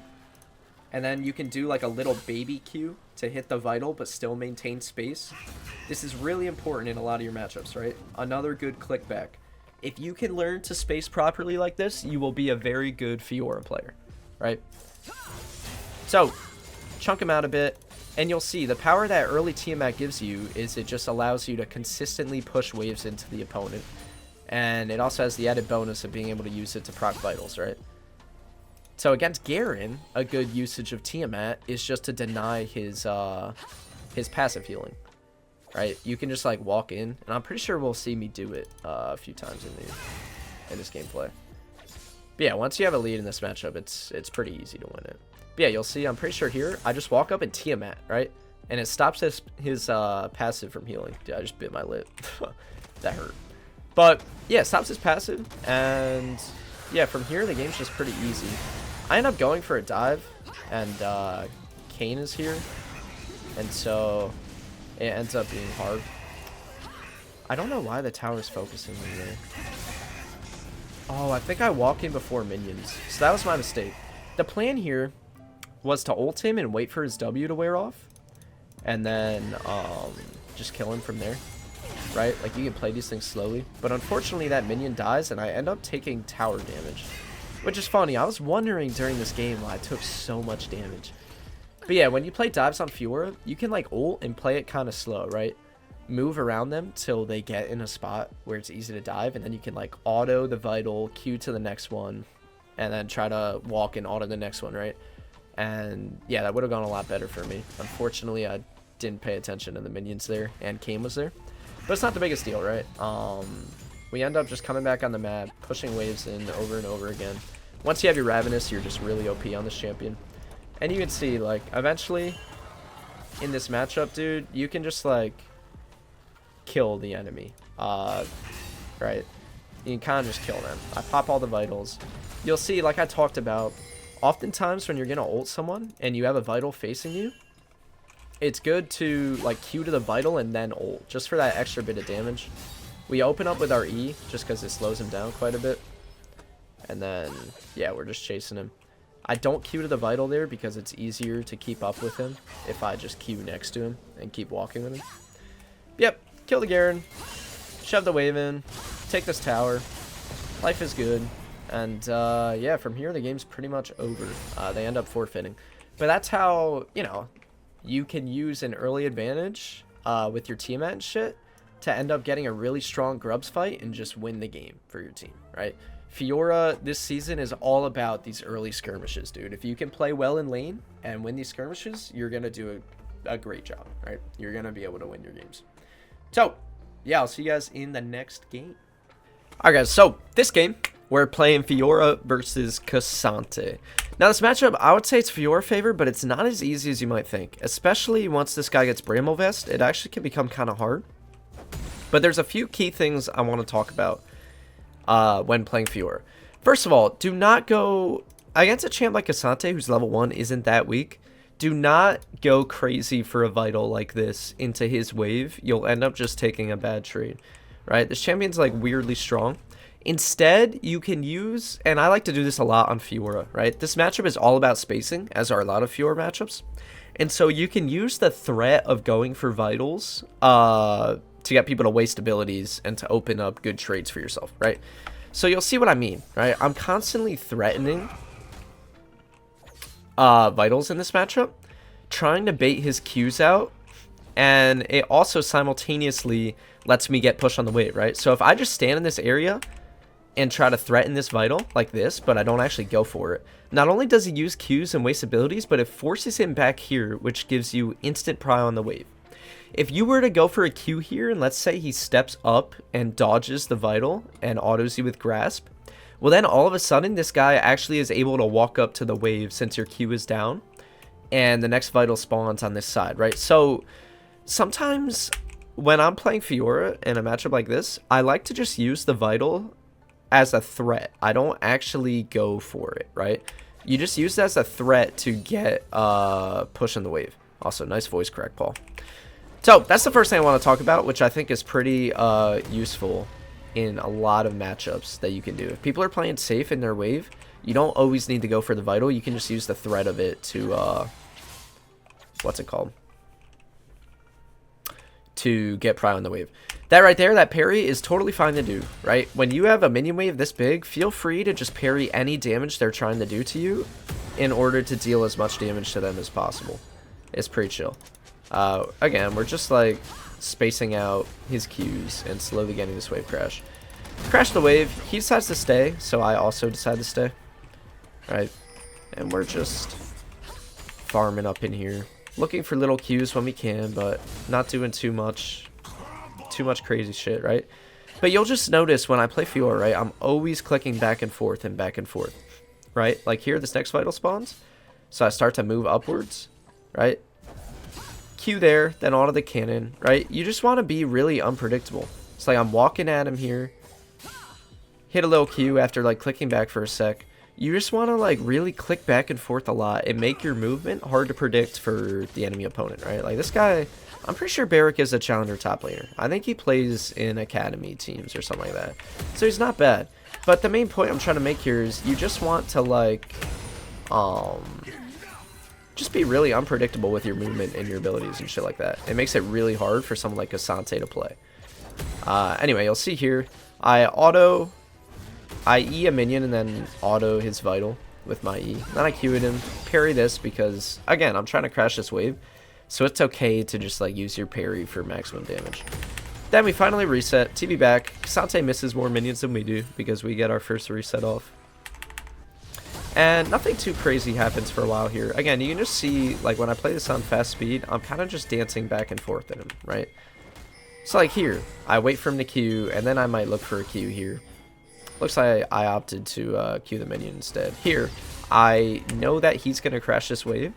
and then you can do like a little baby Q to hit the Vital but still maintain space. This is really important in a lot of your matchups, right? Another good click back. If you can learn to space properly like this, you will be a very good Fiora player, right? So, chunk him out a bit, and you'll see the power that early Tiamat gives you is it just allows you to consistently push waves into the opponent. And it also has the added bonus of being able to use it to proc vitals, right? So against Garen, a good usage of Tiamat is just to deny his passive healing, right? You can just like walk in, and I'm pretty sure we'll see me do it a few times in this gameplay. But yeah, once you have a lead in this matchup, it's pretty easy to win it. But yeah, you'll see, I'm pretty sure here, I just walk up and Tiamat, right? And it stops his passive from healing. Dude, I just bit my lip. That hurt. But yeah, it stops his passive, and yeah, from here, the game's just pretty easy. I end up going for a dive, and Kane is here, and so it ends up being hard. I don't know why the tower's focusing me there. Oh, I think I walk in before minions, so that was my mistake. The plan here was to ult him and wait for his W to wear off, and then just kill him from there, right? Like, you can play these things slowly, but unfortunately that minion dies, and I end up taking tower damage. Which is funny. I was wondering during this game why I took so much damage. But yeah, when you play dives on Fiora, you can like ult and play it kind of slow, right? Move around them till they get in a spot where it's easy to dive, and then you can like auto the Vital, Q to the next one, and then try to walk and auto the next one, right? And yeah, that would have gone a lot better for me. Unfortunately, I didn't pay attention to the minions there, and Kane was there. But it's not the biggest deal, right? We end up just coming back on the map, pushing waves in over and over again. Once you have your Ravenous, you're just really OP on this champion. And you can see, like, eventually, in this matchup, dude, you can just, like, kill the enemy. Right? You can kind of just kill them. I pop all the vitals. You'll see, like I talked about, oftentimes when you're going to ult someone and you have a Vital facing you, it's good to, like, Q to the Vital and then ult, just for that extra bit of damage. We open up with our E, just because it slows him down quite a bit. And then, yeah, we're just chasing him. I don't Q to the Vital there because it's easier to keep up with him if I just Q next to him and keep walking with him. Yep, kill the Garen, shove the wave in, take this tower. Life is good. And, yeah, from here, the game's pretty much over. They end up forfeiting. But that's how, you know, you can use an early advantage with your Tiamat and shit to end up getting a really strong grubs fight and just win the game for your team, right? Fiora this season is all about these early skirmishes, dude. If you can play well in lane and win these skirmishes, you're going to do a great job, right? You're going to be able to win your games. So, yeah, I'll see you guys in the next game. Alright guys, so this game, we're playing Fiora versus Cassante. Now this matchup, I would say it's Fiora favor, but it's not as easy as you might think. Especially once this guy gets Bramble Vest, it actually can become kind of hard. But there's a few key things I want to talk about when playing Fiora. First of all, do not go against a champ like Cassante, who's level 1, isn't that weak. Do not go crazy for a Vital like this into his wave. You'll end up just taking a bad trade, right? This champion's like weirdly strong. Instead, you can use, and I like to do this a lot on Fiora, right? This matchup is all about spacing, as are a lot of Fiora matchups. And so you can use the threat of going for Vitals to get people to waste abilities and to open up good trades for yourself, right? So you'll see what I mean, right? I'm constantly threatening Vitals in this matchup, trying to bait his Qs out, and it also simultaneously lets me get pushed on the wave, right? So if I just stand in this area and try to threaten this Vital like this, but I don't actually go for it, not only does he use Qs and waste abilities, but it forces him back here, which gives you instant pry on the wave. If you were to go for a Q here, and let's say he steps up and dodges the Vital and autos you with Grasp, well then all of a sudden this guy actually is able to walk up to the wave since your Q is down, and the next Vital spawns on this side, right? So sometimes when I'm playing Fiora in a matchup like this, I like to just use the Vital as a threat. I don't actually go for it, right? You just use it as a threat to get push in the wave. Also, nice voice crack, Paul. So that's the first thing I want to talk about, which I think is pretty useful in a lot of matchups that you can do. If people are playing safe in their wave, you don't always need to go for the Vital. You can just use the threat of it to what's it called? To get pry on the wave. That right there, that parry is totally fine to do, right? When you have a minion wave this big, feel free to just parry any damage they're trying to do to you in order to deal as much damage to them as possible. It's pretty chill. Again, we're just like spacing out his Qs and slowly getting this wave crash. Crash the wave. He decides to stay, so I also decide to stay. Right? And we're just farming up in here. Looking for little Qs when we can, but not doing too much crazy shit, right? But you'll just notice when I play Fiora, right, I'm always clicking back and forth, right? Like here, this next Vital spawns, so I start to move upwards, right? Q there, then onto the cannon, right? You just want to be really unpredictable. It's like I'm walking at him here, hit a little Q after like clicking back for a sec. You just want to like really click back and forth a lot and make your movement hard to predict for the enemy opponent, right? Like this guy, I'm pretty sure Barrick is a challenger top laner. I think he plays in academy teams or something like that. So he's not bad. But the main point I'm trying to make here is you just want to like just be really unpredictable with your movement and your abilities and shit like that. It makes it really hard for someone like Cassante to play. Anyway, you'll see here, I E a minion and then auto his Vital with my E. Then I Q at him, parry this because, again, I'm trying to crash this wave. So it's okay to just like use your parry for maximum damage. Then we finally reset, TP back. Cassante misses more minions than we do because we get our first reset off. And nothing too crazy happens for a while here. Again, you can just see, like, when I play this on fast speed, I'm kind of just dancing back and forth at him, right? So, like, here, I wait for him to Q, and then I might look for a Q here. Looks like I opted to Q the minion instead. Here, I know that he's going to crash this wave,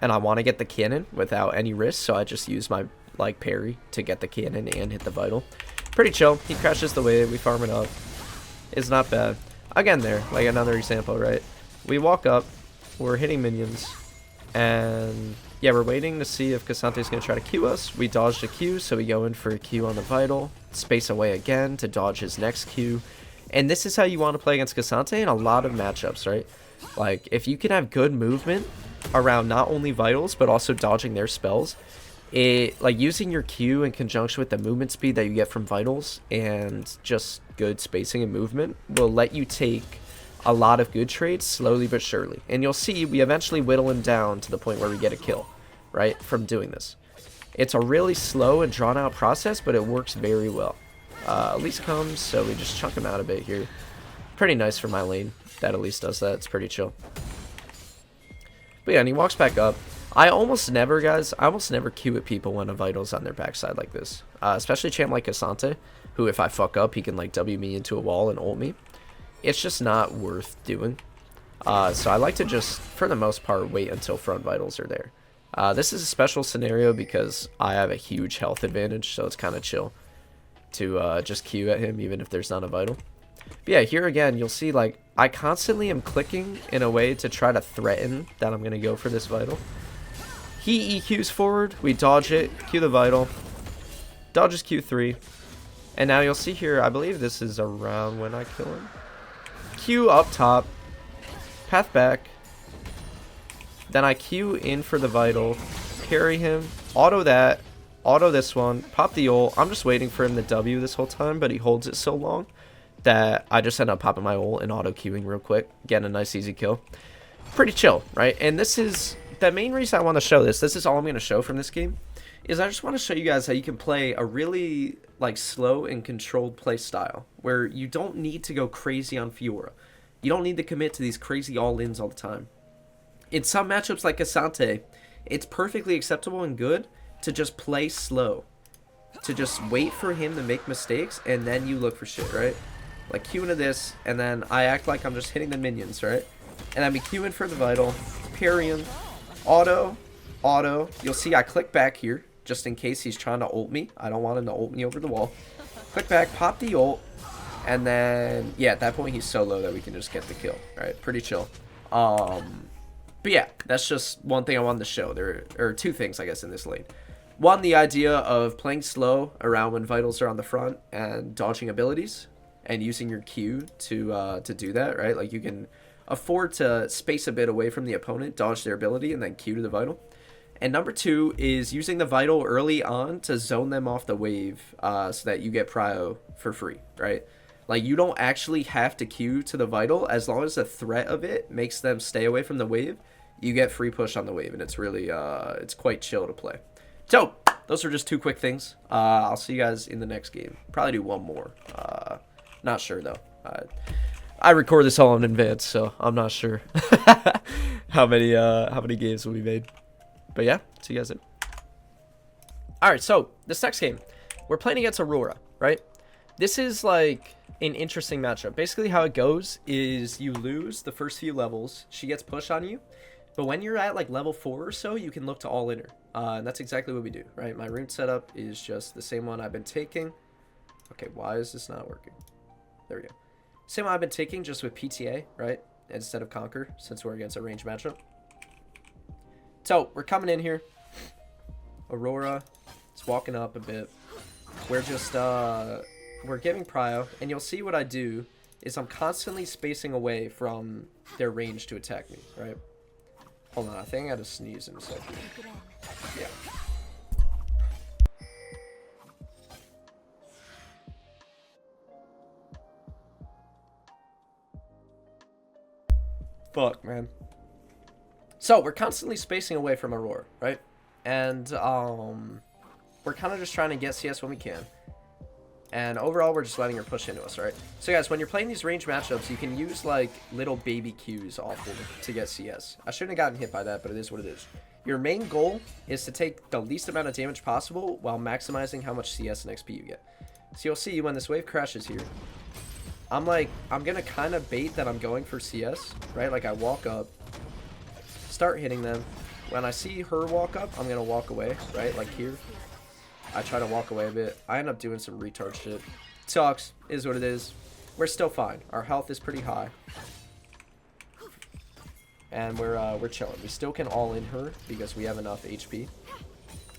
and I want to get the cannon without any risk, so I just use my, like, parry to get the cannon and hit the Vital. Pretty chill. He crashes the wave, we farm it up. It's not bad. Again there, like another example, right? We walk up, we're hitting minions, and yeah, we're waiting to see if Cassante's going to try to Q us. We dodged a Q, so we go in for a Q on the Vital, space away again to dodge his next Q. And this is how you want to play against Cassante in a lot of matchups, right? Like, if you can have good movement around not only Vitals, but also dodging their spells, like using your Q in conjunction with the movement speed that you get from Vitals and just good spacing and movement will let you take a lot of good trades slowly but surely. And you'll see we eventually whittle him down to the point where we get a kill, right, from doing this. It's a really slow and drawn out process, but it works very well. Elise comes, so we just chunk him out a bit here. Pretty nice for my lane that Elise does that. It's pretty chill. But yeah, and he walks back up. I almost never, guys, I almost never Q at people when a Vital's on their backside like this. Especially a champ like Asante, who if I fuck up, he can like W me into a wall and ult me. It's just not worth doing. So I like to just, for the most part, wait until front Vitals are there. This is a special scenario because I have a huge health advantage, so it's kind of chill to just Q at him even if there's not a Vital. But yeah, here again, you'll see like I constantly am clicking in a way to try to threaten that I'm going to go for this Vital. He EQs forward, we dodge it, Q the Vital, dodges Q3, and now you'll see here, I believe this is around when I kill him. Q up top, path back, then I Q in for the Vital, parry him, auto that, auto this one, pop the ult. I'm just waiting for him to W this whole time, but he holds it so long that I just end up popping my ult and auto queuing real quick, getting a nice easy kill. Pretty chill, right? And this is the main reason I want to show this. This is all I'm going to show from this game, is I just want to show you guys how you can play a really like slow and controlled play style where you don't need to go crazy on Fiora. You don't need to commit to these crazy all-ins all the time. In some matchups like Asante, it's perfectly acceptable and good to just play slow, to just wait for him to make mistakes and then you look for shit, right? Like Q into this, and then I act like I'm just hitting the minions, right? And I be Qing for the Vital, parry him, auto, auto. You'll see I click back here, just in case he's trying to ult me. I don't want him to ult me over the wall. Click back, pop the ult, and then, yeah, at that point he's so low that we can just get the kill, right? Pretty chill. But yeah, that's just one thing I wanted to show. There are two things, I guess, in this lane. One, the idea of playing slow around when Vitals are on the front and dodging abilities and using your Q to do that, right? Like you can afford to space a bit away from the opponent, dodge their ability, and then Q to the Vital. And number two is using the Vital early on to zone them off the wave so that you get prio for free, right? Like you don't actually have to Q to the Vital. As long as the threat of it makes them stay away from the wave, you get free push on the wave, and it's really, it's quite chill to play. So, those are just two quick things. I'll see you guys in the next game. Probably do one more. Not sure, though. I record this all in advance, so I'm not sure how many games will be made. But yeah, see you guys in. Alright, so, this next game. We're playing against Aurora, right? This is, like, an interesting matchup. Basically, how it goes is you lose the first few levels. She gets pushed on you. But when you're at, like, level 4 or so, you can look to all-in her. And that's exactly what we do, right? My rune setup is just the same one I've been taking. Okay, why is this not working? There we go. Same one I've been taking, just with PTA, right? Instead of Conquer, since we're against a range matchup. So, we're coming in here. Aurora is walking up a bit. We're just, we're giving prio. And you'll see what I do is I'm constantly spacing away from their range to attack me, right? Hold on, I think I had to sneeze in a second. Yeah. Fuck, man. So, we're constantly spacing away from Aurora, right? And, we're kind of just trying to get CS when we can. And overall, we're just letting her push into us, right? So, guys, when you're playing these range matchups, you can use, like, little baby Qs often to get CS. I shouldn't have gotten hit by that, but it is what it is. Your main goal is to take the least amount of damage possible while maximizing how much CS and XP you get. So, you'll see when this wave crashes here, I'm going to kind of bait that I'm going for CS, right? Like, I walk up, start hitting them. When I see her walk up, I'm going to walk away, right? Like here. I try to walk away a bit. I end up doing some retard shit. Sucks. Is what it is. We're still fine. Our health is pretty high. And we're chilling. We still can all in her because we have enough HP.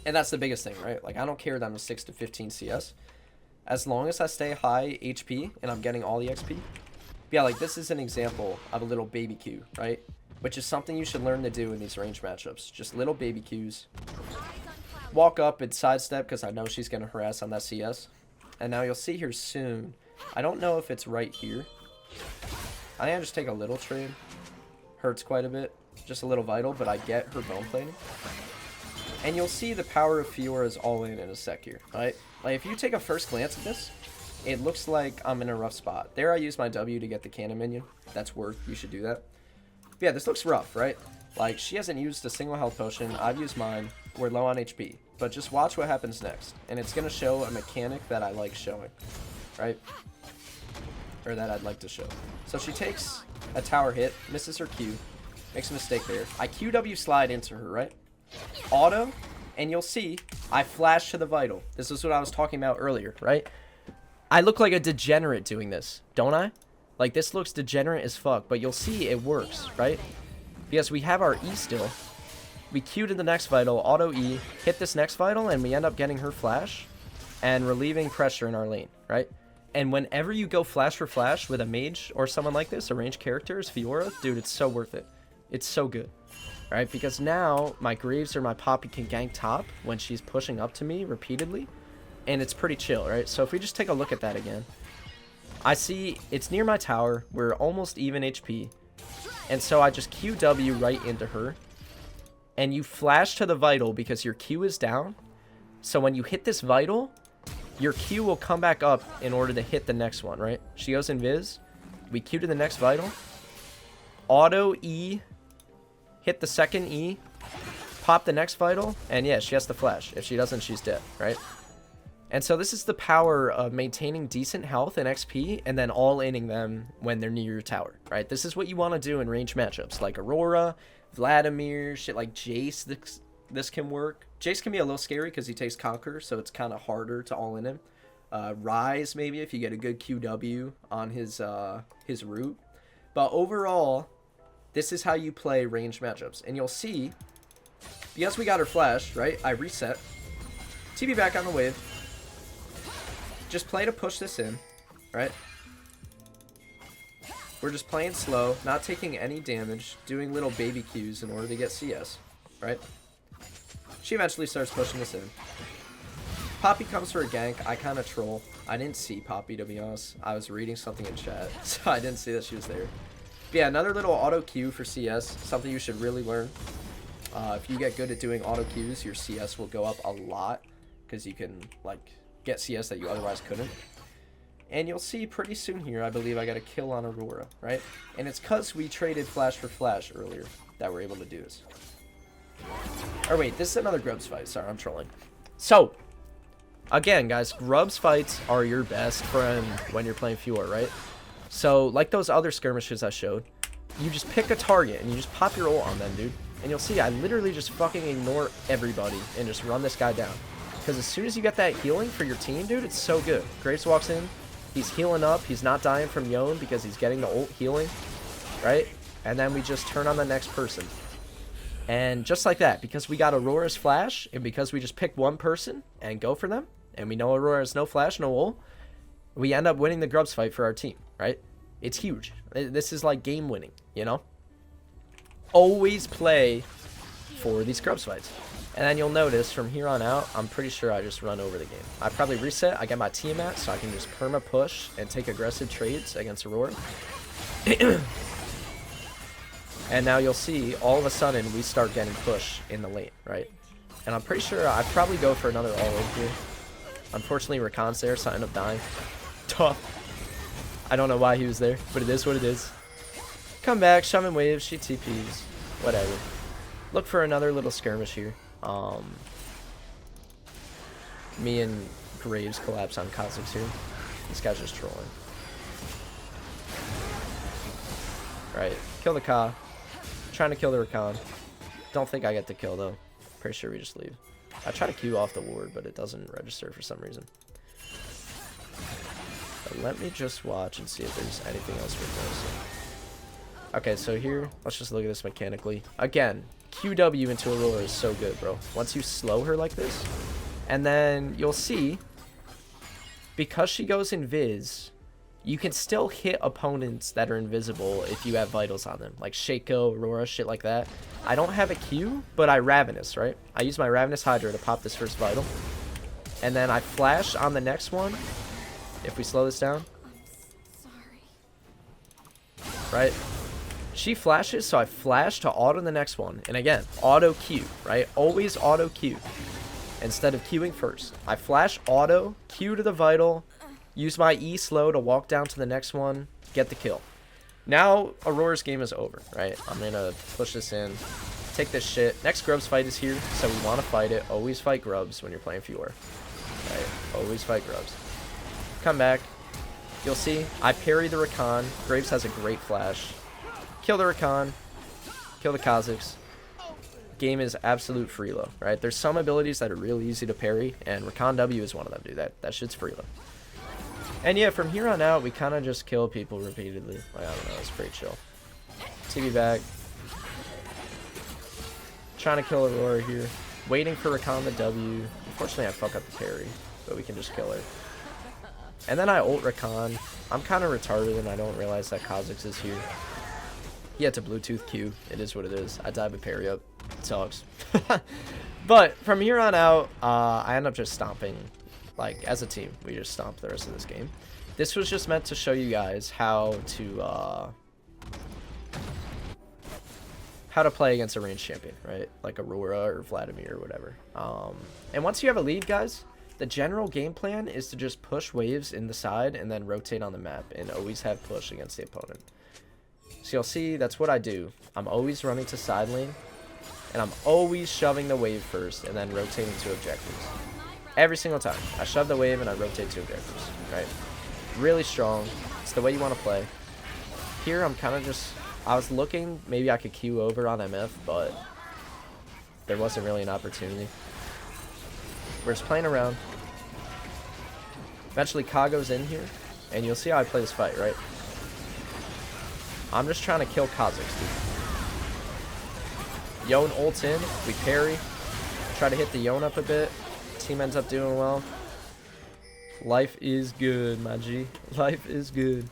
And that's the biggest thing, right? Like, I don't care that I'm a 6 to 15 CS. As long as I stay high HP and I'm getting all the XP. But yeah, like, this is an example of a little baby Q, right? Which is something you should learn to do in these range matchups. Just little baby Qs. Walk up and sidestep because I know she's going to harass on that CS. And now you'll see here soon. I don't know if it's right here. I think I just take a little trade. Hurts quite a bit. Just a little Vital, but I get her bone plating. And you'll see the power of Fiora's all in a sec here, right? Like, if you take a first glance at this, it looks like I'm in a rough spot. There I use my W to get the cannon minion. That's worth. You should do that. But yeah, this looks rough, right? Like, she hasn't used a single health potion. I've used mine. We're low on HP. But just watch what happens next. And it's going to show a mechanic that I like showing. Right? Or that I'd like to show. So she takes a tower hit, misses her Q, makes a mistake there. I QW slide into her, right? Auto, and you'll see I flash to the vital. This is what I was talking about earlier, right? I look like a degenerate doing this, don't I? Like, this looks degenerate as fuck, but you'll see it works, right? Because we have our E still. We Q to the next vital, auto E, hit this next vital, and we end up getting her flash and relieving pressure in our lane, right? And whenever you go flash for flash with a mage or someone like this, a ranged character, is Fiora, dude, it's so worth it. It's so good, right? Because now my Graves or my Poppy can gank top when she's pushing up to me repeatedly, and it's pretty chill, right? So if we just take a look at that again, I see it's near my tower. We're almost even HP, and so I just QW right into her, and you flash to the vital because your Q is down. So when you hit this vital, your Q will come back up in order to hit the next one, right? She goes invis. We Q to the next vital. Auto E. Hit the second E. Pop the next vital. And yeah, she has to flash. If she doesn't, she's dead, right? And so this is the power of maintaining decent health and XP and then all-inning them when they're near your tower, right? This is what you want to do in range matchups. Like Aurora, Vladimir, shit like Jace. This can work. Jace can be a little scary because he takes Conquer, so it's kind of harder to all in him. Rise, maybe, if you get a good QW on his route. But overall, this is how you play ranged matchups. And you'll see, because we got her flash, right? I reset. TP back on the wave. Just play to push this in, right? We're just playing slow, not taking any damage, doing little baby Qs in order to get CS, right? She eventually starts pushing us in. Poppy comes for a gank. I kind of troll. I didn't see Poppy, to be honest. I was reading something in chat, so I didn't see that she was there. But yeah, another little auto Q for CS. Something you should really learn. If you get good at doing auto Qs, your CS will go up a lot. Because you can, like, get CS that you otherwise couldn't. And you'll see pretty soon here, I believe I got a kill on Aurora, right? And it's because we traded flash for flash earlier that we're able to do this. Or wait, this is another Grubs fight. Sorry, I'm trolling. So, again, guys, Grubs fights are your best friend when you're playing Fiora, right? So, like those other skirmishes I showed, you just pick a target and you just pop your ult on them, dude. And you'll see I literally just fucking ignore everybody and just run this guy down. Because as soon as you get that healing for your team, dude, it's so good. Graves walks in. He's healing up. He's not dying from Yone because he's getting the ult healing, right? And then we just turn on the next person. And just like that, because we got Aurora's flash, and because we just picked one person and go for them, and we know Aurora has no flash, no ult, we end up winning the Grubs fight for our team, right? It's huge. This is like game winning, you know? Always play for these Grubs fights. And then you'll notice from here on out, I'm pretty sure I just run over the game. I probably reset, I get my Tiamat, so I can just perma push and take aggressive trades against Aurora. And now you'll see, all of a sudden, we start getting push in the lane, right? And I'm pretty sure I'd probably go for another all-in here. Unfortunately, Rakan's there, so I end up dying. I don't know why he was there, but it is what it is. Come back, Shaman waves, she TPs, whatever. Look for another little skirmish here. Me and Graves collapse on Kha'Zix here. This guy's just trolling. Right, kill the Ka. Trying to kill the Rakan. Don't think I get the kill though. Pretty sure we just leave. I try to queue off the ward, but it doesn't register for some reason. But let me just watch and see if there's anything else we're noticing. Okay, so here, let's just look at this mechanically. Again, QW into Aurora is so good, bro. Once you slow her like this, and then you'll see, because she goes invis, you can still hit opponents that are invisible if you have vitals on them, like Shaco, Aurora, shit like that. I don't have a Q, but I Ravenous, right? I use my Ravenous Hydra to pop this first vital, and then I flash on the next one. If we slow this down, right? She flashes, so I flash to auto the next one, and again, auto Q, right? Always auto Q instead of queuing first. I flash auto, Q to the vital, use my E slow to walk down to the next one, get the kill. Now, Aurora's game is over, right? I'm going to push this in, take this shit. Next Grubs fight is here, so we want to fight it. Always fight Grubs when you're playing Fiora. Right? Always fight Grubs. Come back. You'll see, I parry the Rakan. Graves has a great flash. Kill the Rakan. Kill the Kazakhs. Game is absolute freelo, right? There's some abilities that are really easy to parry, and Rakan W is one of them, dude. That shit's freelo. And yeah, from here on out, we kind of just kill people repeatedly. Like, I don't know, it's pretty chill. TV back. Trying to kill Aurora here. Waiting for Rakan the W. Unfortunately, I fuck up the parry, but we can just kill her. And then I ult Rakan. I'm kind of retarded, and I don't realize that Kazakhs is here. He had to Bluetooth Q. It is what it is. I dive a parry up. It sucks. But from here on out, I end up just stomping. Like, as a team, we just stomp the rest of this game. This was just meant to show you guys how to play against a ranged champion, right? Like Aurora or Vladimir or whatever. And once you have a lead, guys, the general game plan is to just push waves in the side and then rotate on the map and always have push against the opponent. So you'll see that's what I do. I'm always running to side lane, and I'm always shoving the wave first and then rotating to objectives. Every single time. I shove the wave and I rotate to objectives, right? Really strong. It's the way you want to play. Here I'm kind of just... I was looking, maybe I could queue over on MF, but there wasn't really an opportunity. We're just playing around. Eventually Ka goes in here, and you'll see how I play this fight, right? I'm just trying to kill Kazakhs, dude. Yone ults in, we parry. Try to hit the Yone up a bit. Team ends up doing well. Life is good, my G. Life is good.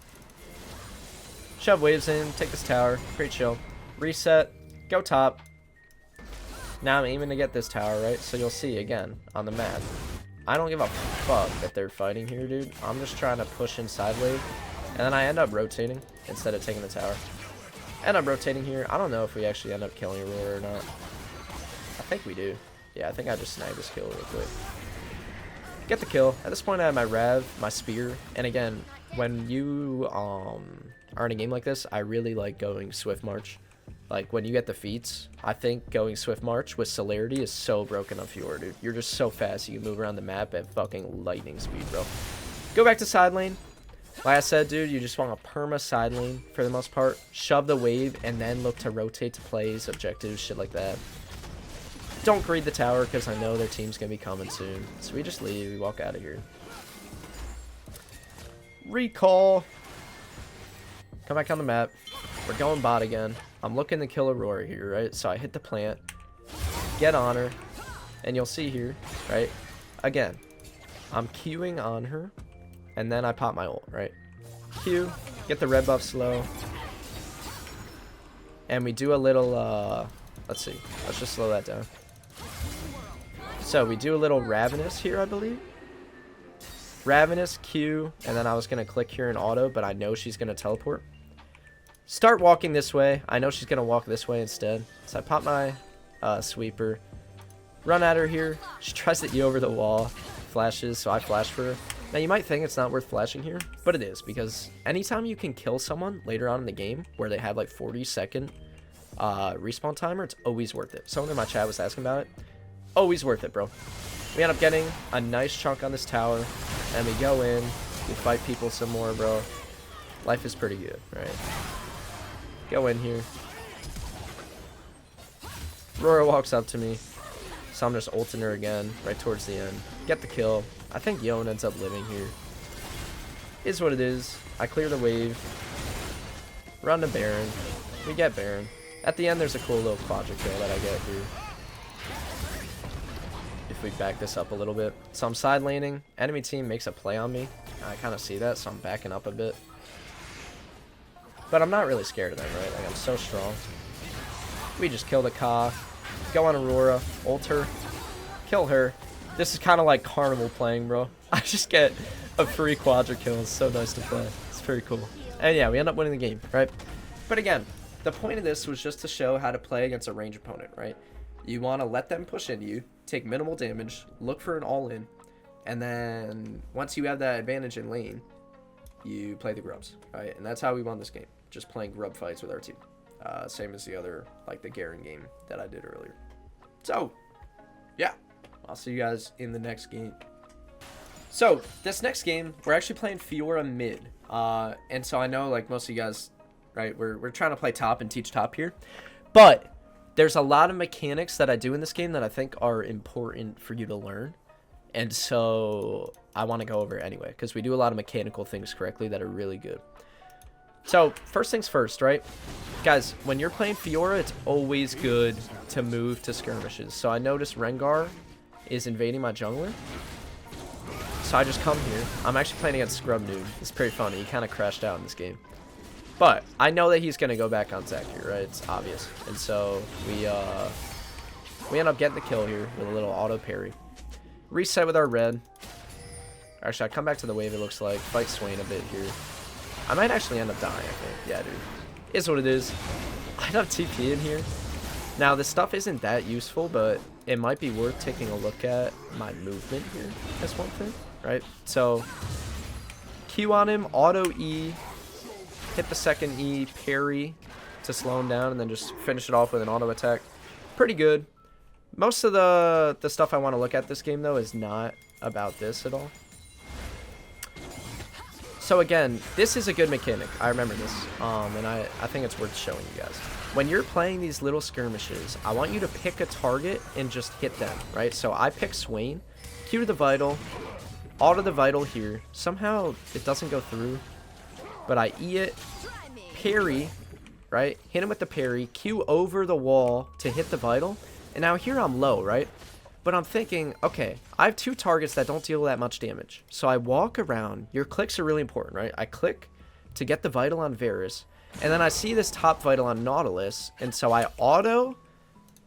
Shove waves in, take this tower. Great chill. Reset, go top. Now I'm aiming to get this tower, right? So you'll see, again, on the map. I don't give a fuck that they're fighting here, dude. I'm just trying to push inside wave. And then I end up rotating instead of taking the tower. End up rotating here. I don't know if we actually end up killing Aurora or not. I think we do. Yeah, I think I just snagged this kill real quick. Get the kill. At this point, I have my Rev, my Spear. And again, when you are in a game like this, I really like going Swift March. Like, when you get the feats, I think going Swift March with Celerity is so broken on Fiora, dude. You're just so fast. You can move around the map at fucking lightning speed, bro. Go back to side lane. Like I said, dude, you just want to perma side lane for the most part. Shove the wave and then look to rotate to plays, objectives, shit like that. Don't greed the tower because I know their team's going to be coming soon. So we just leave. We walk out of here. Recall. Come back on the map. We're going bot again. I'm looking to kill Aurora here, right? So I hit the plant. Get on her. And you'll see here, right? Again, I'm queuing on her. And then I pop my ult, right? Q. Get the red buff slow. And we do a little, let's see. Let's just slow that down. So we do a little Ravenous here, I believe. Ravenous, Q, and then I was going to click here in auto, but I know she's going to teleport. Start walking this way. I know she's going to walk this way instead. So I pop my sweeper. Run at her here. She tries to E over the wall. Flashes, so I flash for her. Now you might think it's not worth flashing here, but it is, because anytime you can kill someone later on in the game where they have like 40-second respawn timer, it's always worth it. Someone in my chat was asking about it. Always worth it, bro. We end up getting a nice chunk on this tower, and we go in, we fight people some more, bro. Life is pretty good, right? Go in here. Aurora walks up to me, so I'm just ulting her again, right towards the end. Get the kill. I think Yone ends up living here. Is what it is. I clear the wave. Run to Baron. We get Baron. At the end, there's a cool little quadra kill that I get here. If we back this up a little bit. So I'm side laning. Enemy team makes a play on me. I kind of see that, so I'm backing up a bit. But I'm not really scared of them, right? Like, I'm so strong. We just kill the Ka. Go on Aurora. Ult her. Kill her. This is kind of like Carnival playing, bro. I just get a free quadra kill. It's so nice to play. It's very cool. And yeah, we end up winning the game, right? But again, the point of this was just to show how to play against a ranged opponent, right? You want to let them push into you, take minimal damage, look for an all-in, and then once you have that advantage in lane, you play the grubs, right? And that's how we won this game. just playing grub fights with our team. Same as the other, like the Garen game that I did earlier. So, yeah, I'll see you guys in the next game. So, this next game, we're actually playing Fiora mid. And so I know, like, most of you guys, right, we're trying to play top and teach top here. But there's a lot of mechanics that I do in this game that I think are important for you to learn. And so I want to go over it anyway, because we do a lot of mechanical things correctly that are really good. So, first things first, right? Guys, when you're playing Fiora, it's always good to move to skirmishes. So I noticed Rengar is invading my jungler. So I just come here. I'm actually playing against Scrub Noob. It's pretty funny. He kind of crashed out in this game. But I know that he's going to go back on Zac here, right? It's obvious. And so we end up getting the kill here with a little auto parry. Reset with our red. Actually, I come back to the wave, it looks like. Fight Swain a bit here. I might actually end up dying, I think. Yeah, dude. Is what it is. I end up TP in here. Now, this stuff isn't that useful, but it might be worth taking a look at my movement here. That's one thing, right? So, Q on him, auto E, hit the second E, parry to slow him down, and then just finish it off with an auto attack. Pretty good. Most of the stuff I want to look at this game, though, is not about this at all. So again, this is a good mechanic. I remember this, and I think it's worth showing you guys. When you're playing these little skirmishes, I want you to pick a target and just hit them, right? So I pick Swain, Q to the Vital, auto the Vital here. Somehow it doesn't go through, but I E it, parry, right? Hit him with the parry, Q over the wall to hit the Vital, and now here I'm low, right? But I'm thinking, okay, I have two targets that don't deal that much damage. So I walk around. Your clicks are really important, right? I click to get the Vital on Varus. And then I see this top Vital on Nautilus. And so I auto,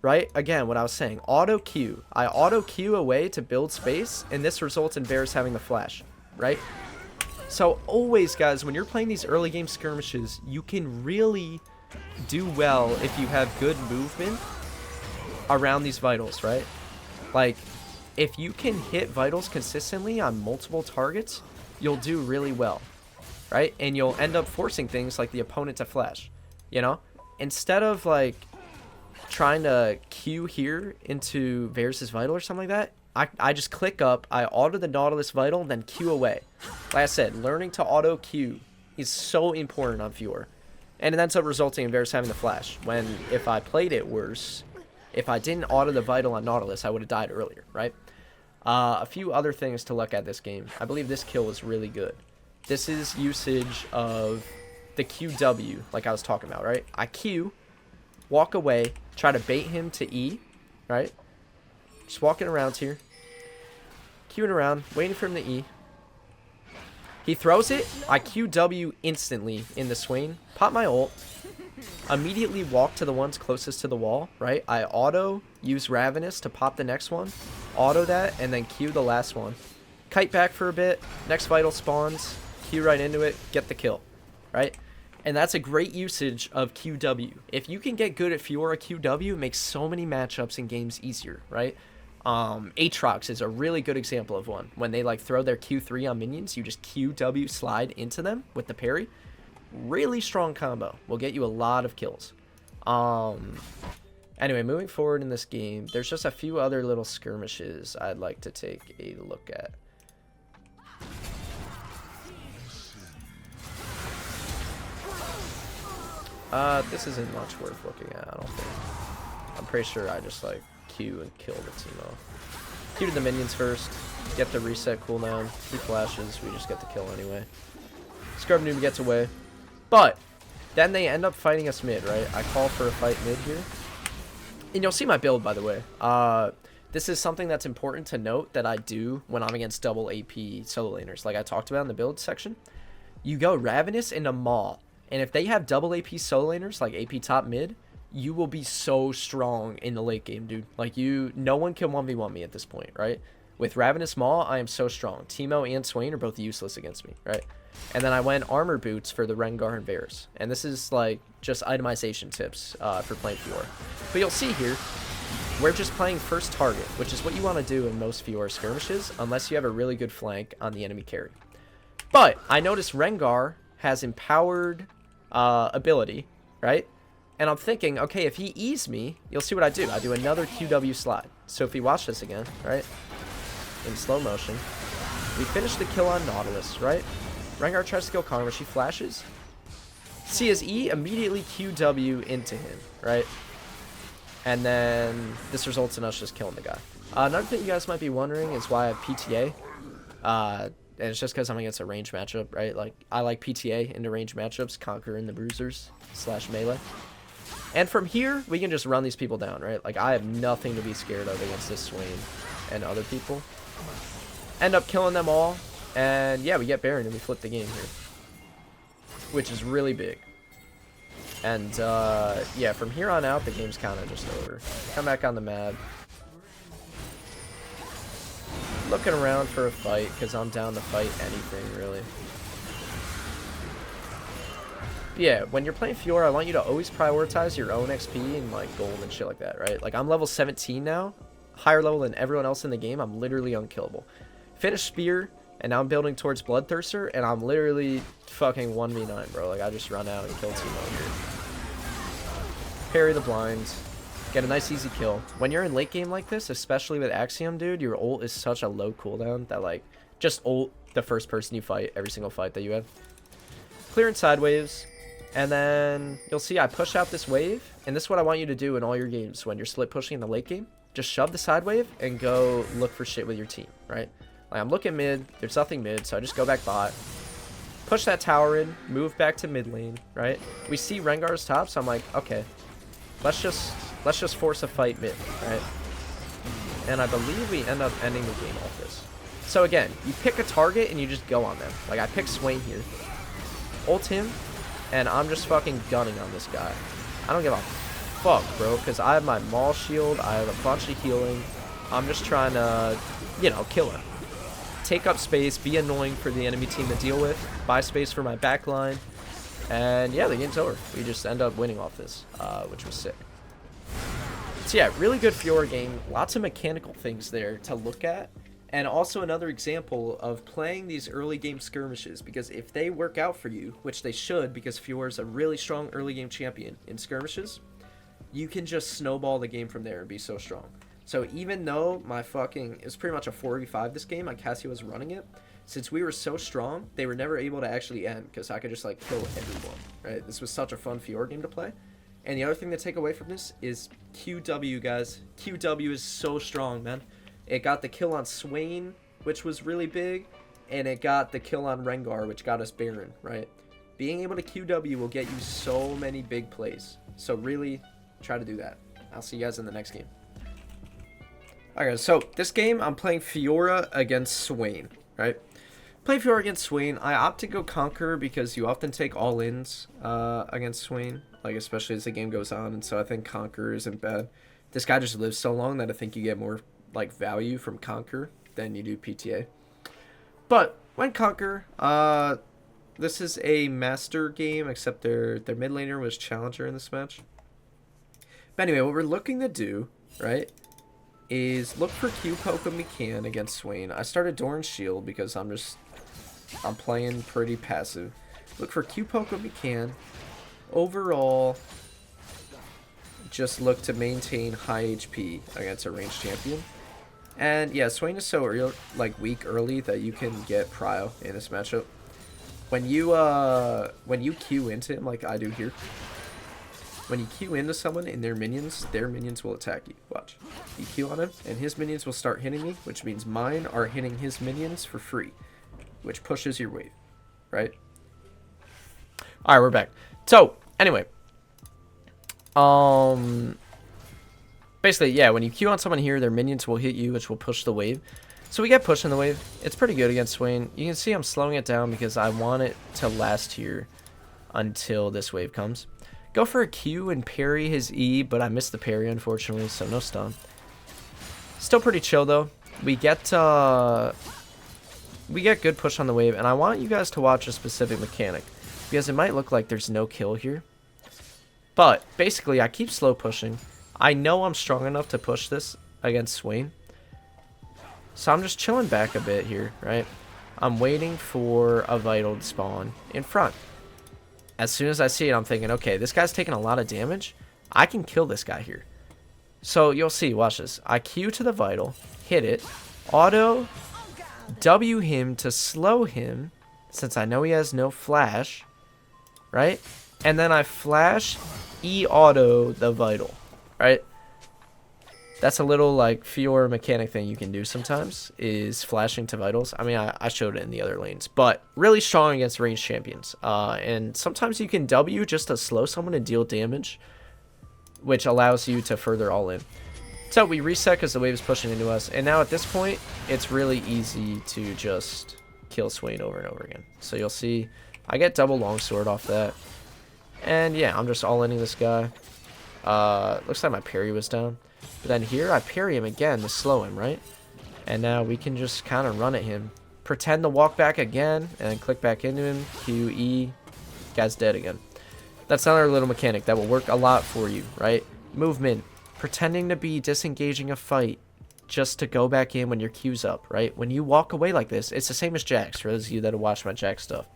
right? Again, what I was saying, auto Q. I auto Q away to build space. And this results in Varus having the flash, right? So always, guys, when you're playing these early game skirmishes, you can really do well if you have good movement around these Vitals, right? Like, if you can hit Vitals consistently on multiple targets, you'll do really well, right? And you'll end up forcing things like the opponent to flash, you know? Instead of, like, trying to Q here into Varus' Vital or something like that, I just click up, I auto the Nautilus Vital, then Q away. Like I said, learning to auto Q is so important on Fiora. And it ends up resulting in Varus having the flash, when if I played it worse, if I didn't auto the Vital on Nautilus, I would have died earlier, right? A few other things to look at this game. I believe this kill was really good. This is usage of the QW, like I was talking about, right? I Q, walk away, try to bait him to E, right? Just walking around here. Qing around, waiting for him to E. He throws it, I QW instantly in the Swain, pop my ult, immediately walk to the ones closest to the wall, right? I auto, use Ravenous to pop the next one, auto that, and then Q the last one. Kite back for a bit, next Vital spawns, Q right into it, get the kill, right? And that's a great usage of QW. If you can get good at Fiora QW, it makes so many matchups and games easier, right? Aatrox is a really good example of one. When they like throw their Q3 on minions, you just QW slide into them with the parry. Really strong combo. Will get you a lot of kills. Anyway, moving forward in this game, there's just a few other little skirmishes I'd like to take a look at. This isn't much worth looking at, I don't think. I'm pretty sure I just like Q and kill the Teemo. Q to the minions first, get the reset cooldown, 3 flashes, we just get the kill anyway. Scrub Noob gets away. But then they end up fighting us mid, right? I call for a fight mid here. And you'll see my build, by the way. This is something that's important to note that I do when I'm against double AP solo laners, like I talked about in the build section. You go Ravenous into Maw. And if they have double AP solo laners, like AP top mid, you will be so strong in the late game, dude. Like, no one can 1v1 me at this point, right? With Ravenous Maw, I am so strong. Teemo and Swain are both useless against me, right? And then I went Armor Boots for the Rengar and Varus. And this is, like, just itemization tips for playing Fiora. But you'll see here, we're just playing first target, which is what you want to do in most Fiora skirmishes, unless you have a really good flank on the enemy carry. But I noticed Rengar has empowered ability, right? And I'm thinking, okay, if he E's me, you'll see what I do. I do another QW slide. So if we watch this again, right, in slow motion, we finish the kill on Nautilus, right? Rengar tries to kill Karma. She flashes. See his E, immediately QW into him, right? And then this results in us just killing the guy. Another thing you guys might be wondering is why I have PTA. And it's just because I'm against a range matchup, right? Like, I like PTA into range matchups, Conquer in the Bruisers / melee. And from here, we can just run these people down, right? Like, I have nothing to be scared of against this Swain and other people. End up killing them all. And yeah, we get Baron and we flip the game here, which is really big. And yeah, from here on out, the game's kind of just over. Come back on the map. Looking around for a fight, because I'm down to fight anything, really. Yeah, when you're playing Fiora, I want you to always prioritize your own XP and, like, gold and shit like that, right? Like, I'm level 17 now, higher level than everyone else in the game. I'm literally unkillable. Finish Spear, and now I'm building towards Bloodthirster, and I'm literally fucking 1v9, bro. Like, I just run out and kill Teemo here. Parry the blinds. Get a nice easy kill. When you're in late game like this, especially with Axiom, dude, your ult is such a low cooldown that, like, just ult the first person you fight every single fight that you have. Clearing side waves, and then you'll see I push out this wave, and this is what I want you to do in all your games when you're split pushing in the late game. Just shove the side wave and go look for shit with your team, right? Like, I'm looking mid, there's nothing mid, so I just go back bot. Push that tower in, move back to mid lane, right? We see Rengar's top, so I'm like, okay, let's just force a fight mid, right? And I believe we end up ending the game off this. So again, you pick a target and you just go on them. Like, I pick Swain here. Ult him, and I'm just fucking gunning on this guy. I don't give a fuck, bro, because I have my Maul shield, I have a bunch of healing. I'm just trying to, you know, kill him. Take up space, be annoying for the enemy team to deal with, buy space for my backline, and yeah, the game's over. We just end up winning off this, which was sick. So yeah, really good Fiora game. Lots of mechanical things there to look at. And also another example of playing these early game skirmishes, because if they work out for you, which they should, because Fiora's a really strong early game champion in skirmishes, you can just snowball the game from there and be so strong. So even though my fucking, it's pretty much a 4v5 this game, like Cassie was running it, since we were so strong, they were never able to actually end, because I could just, like, kill everyone, right? This was such a fun Fiora game to play. And the other thing to take away from this is QW, guys. QW is so strong, man. It got the kill on Swain, which was really big, and it got the kill on Rengar, which got us Baron, right? Being able to QW will get you so many big plays. So really, try to do that. I'll see you guys in the next game. Alright guys, so this game I'm playing Fiora against Swain, right? Play Fiora against Swain. I opt to go Conquer because you often take all-ins against Swain, like especially as the game goes on, and so I think Conquer isn't bad. This guy just lives so long that I think you get more, like, value from Conquer than you do PTA. But when Conquer, this is a master game, except their mid laner was challenger in this match. But anyway, what we're looking to do, right, is look for Q poke when we can against Swain. I started Doran's Shield because I'm playing pretty passive. Look for Q poke when we can. Overall, just look to maintain high HP against a ranged champion. And yeah, Swain is so real, like, weak early that you can get prio in this matchup. When you Q into him like I do here, when you Q into someone and their minions will attack you. Watch. You Q on him, and his minions will start hitting me, which means mine are hitting his minions for free, which pushes your wave, right? Alright, we're back. So, anyway. Basically, yeah, when you Q on someone here, their minions will hit you, which will push the wave. So we get pushing the wave. It's pretty good against Swain. You can see I'm slowing it down because I want it to last here until this wave comes. Go for a Q and parry his E, but I missed the parry, unfortunately, so no stun. Still pretty chill, though. We get good push on the wave, and I want you guys to watch a specific mechanic, because it might look like there's no kill here. But, basically, I keep slow pushing. I know I'm strong enough to push this against Swain. So I'm just chilling back a bit here, right? I'm waiting for a Vital to spawn in front. As soon as I see it, I'm thinking, okay, this guy's taking a lot of damage. I can kill this guy here. So you'll see, watch this. I Q to the vital, hit it, auto W him to slow him, since I know he has no flash, right? And then I flash E auto the vital, right? That's a little like Fiora mechanic thing you can do sometimes, is flashing to vitals. I mean, I showed it in the other lanes, but really strong against ranged champions. And sometimes you can W just to slow someone and deal damage, which allows you to further all in. So we reset because the wave is pushing into us, and now at this point, it's really easy to just kill Swain over and over again. So you'll see, I get double longsword off that, and yeah, I'm just all-inning this guy. Looks like my parry was down. But then here, I parry him again to slow him, right? And now we can just kind of run at him. Pretend to walk back again, and then click back into him. Q, E, guy's dead again. That's another little mechanic that will work a lot for you, right? Movement. Pretending to be disengaging a fight just to go back in when your Q's up, right? When you walk away like this, it's the same as Jax, for those of you that have watched my Jax stuff.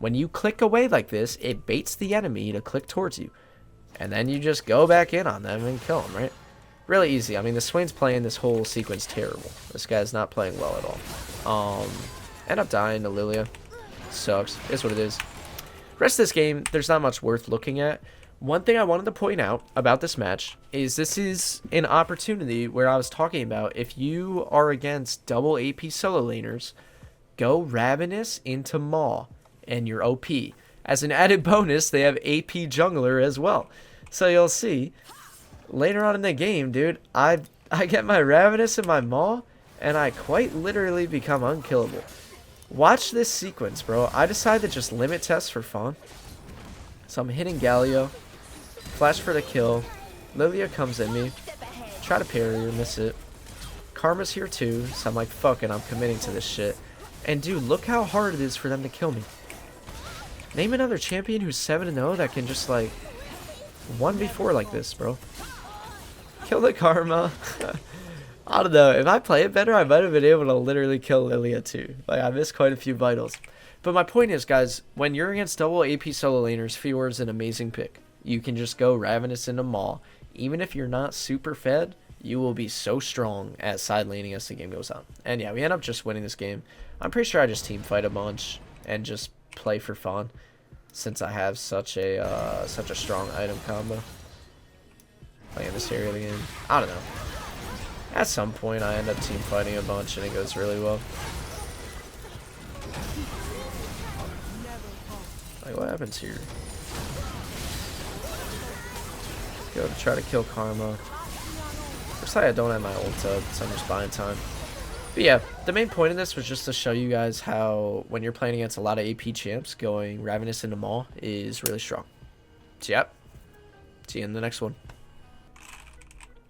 When you click away like this, it baits the enemy to click towards you. And then you just go back in on them and kill them, right? Really easy. I mean, the Swain's playing this whole sequence terrible. This guy's not playing well at all. End up dying to Lilia. Sucks. It's what it is. Rest of this game, there's not much worth looking at. One thing I wanted to point out about this match is this is an opportunity where I was talking about if you are against double AP solo laners, go Ravenous into Maw and you're OP. As an added bonus, they have AP jungler as well. So you'll see later on in the game, dude, I get my Ravenous and my Maw, and I quite literally become unkillable. Watch this sequence, bro. I decide to just limit test for fun. So I'm hitting Galio. Flash for the kill. Lilia comes at me. Try to parry her, miss it. Karma's here too, so I'm like, fuck it, I'm committing to this shit. And dude, look how hard it is for them to kill me. Name another champion who's 7-0 that can just like 1v4 like this, bro. Kill the Karma. I don't know. If I play it better, I might have been able to literally kill Lilia too. Like, I missed quite a few vitals. But my point is, guys, when you're against double AP solo laners, Fiora is an amazing pick. You can just go Ravenous into Maw. Even if you're not super fed, you will be so strong at side laning as the game goes on. And yeah, we end up just winning this game. I'm pretty sure I just team fight a bunch and just play for fun, since I have such a strong item combo. Playing this area of the game. I don't know. At some point, I end up team fighting a bunch and it goes really well. Like, what happens here? Go to try to kill Karma. Looks like I don't have my ult up, so I'm just buying time. But yeah, the main point of this was just to show you guys how when you're playing against a lot of AP champs, going Ravenous into Maw is really strong. So yep. See you in the next one.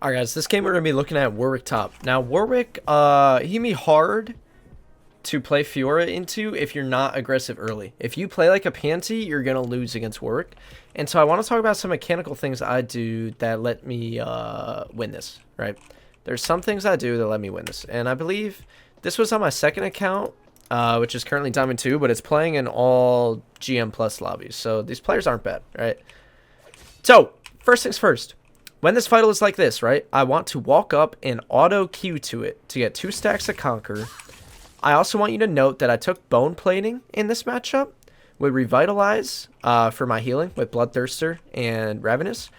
Alright guys, this game we're going to be looking at Warwick top. Now Warwick, he can be hard to play Fiora into if you're not aggressive early. If you play like a pansy, you're going to lose against Warwick. And so I want to talk about some mechanical things I do that let me win this, right? There's some things I do that let me win this. And I believe this was on my second account, which is currently Diamond 2, but it's playing in all GM Plus lobbies. So these players aren't bad, right? So, first things first. When this vital is like this, right, I want to walk up and auto Q to it to get 2 stacks of Conquer. I also want you to note that I took Bone Plating in this matchup with Revitalize for my healing with Bloodthirster and Ravenous.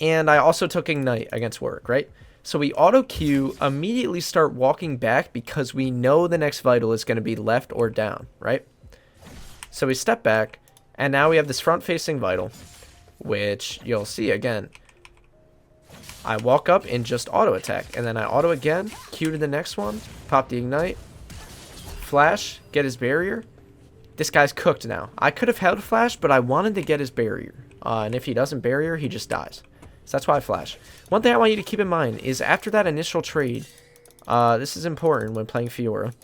And I also took Ignite against Warwick, right? So we auto Q, immediately start walking back because we know the next vital is going to be left or down, right? So we step back, and now we have this front-facing vital, which you'll see again. I walk up and just auto attack, and then I auto again, Q to the next one, pop the Ignite, flash, get his barrier. This guy's cooked now. I could have held flash, but I wanted to get his barrier. And if he doesn't barrier, he just dies. So that's why I flash. One thing I want you to keep in mind is after that initial trade, this is important when playing Fiora,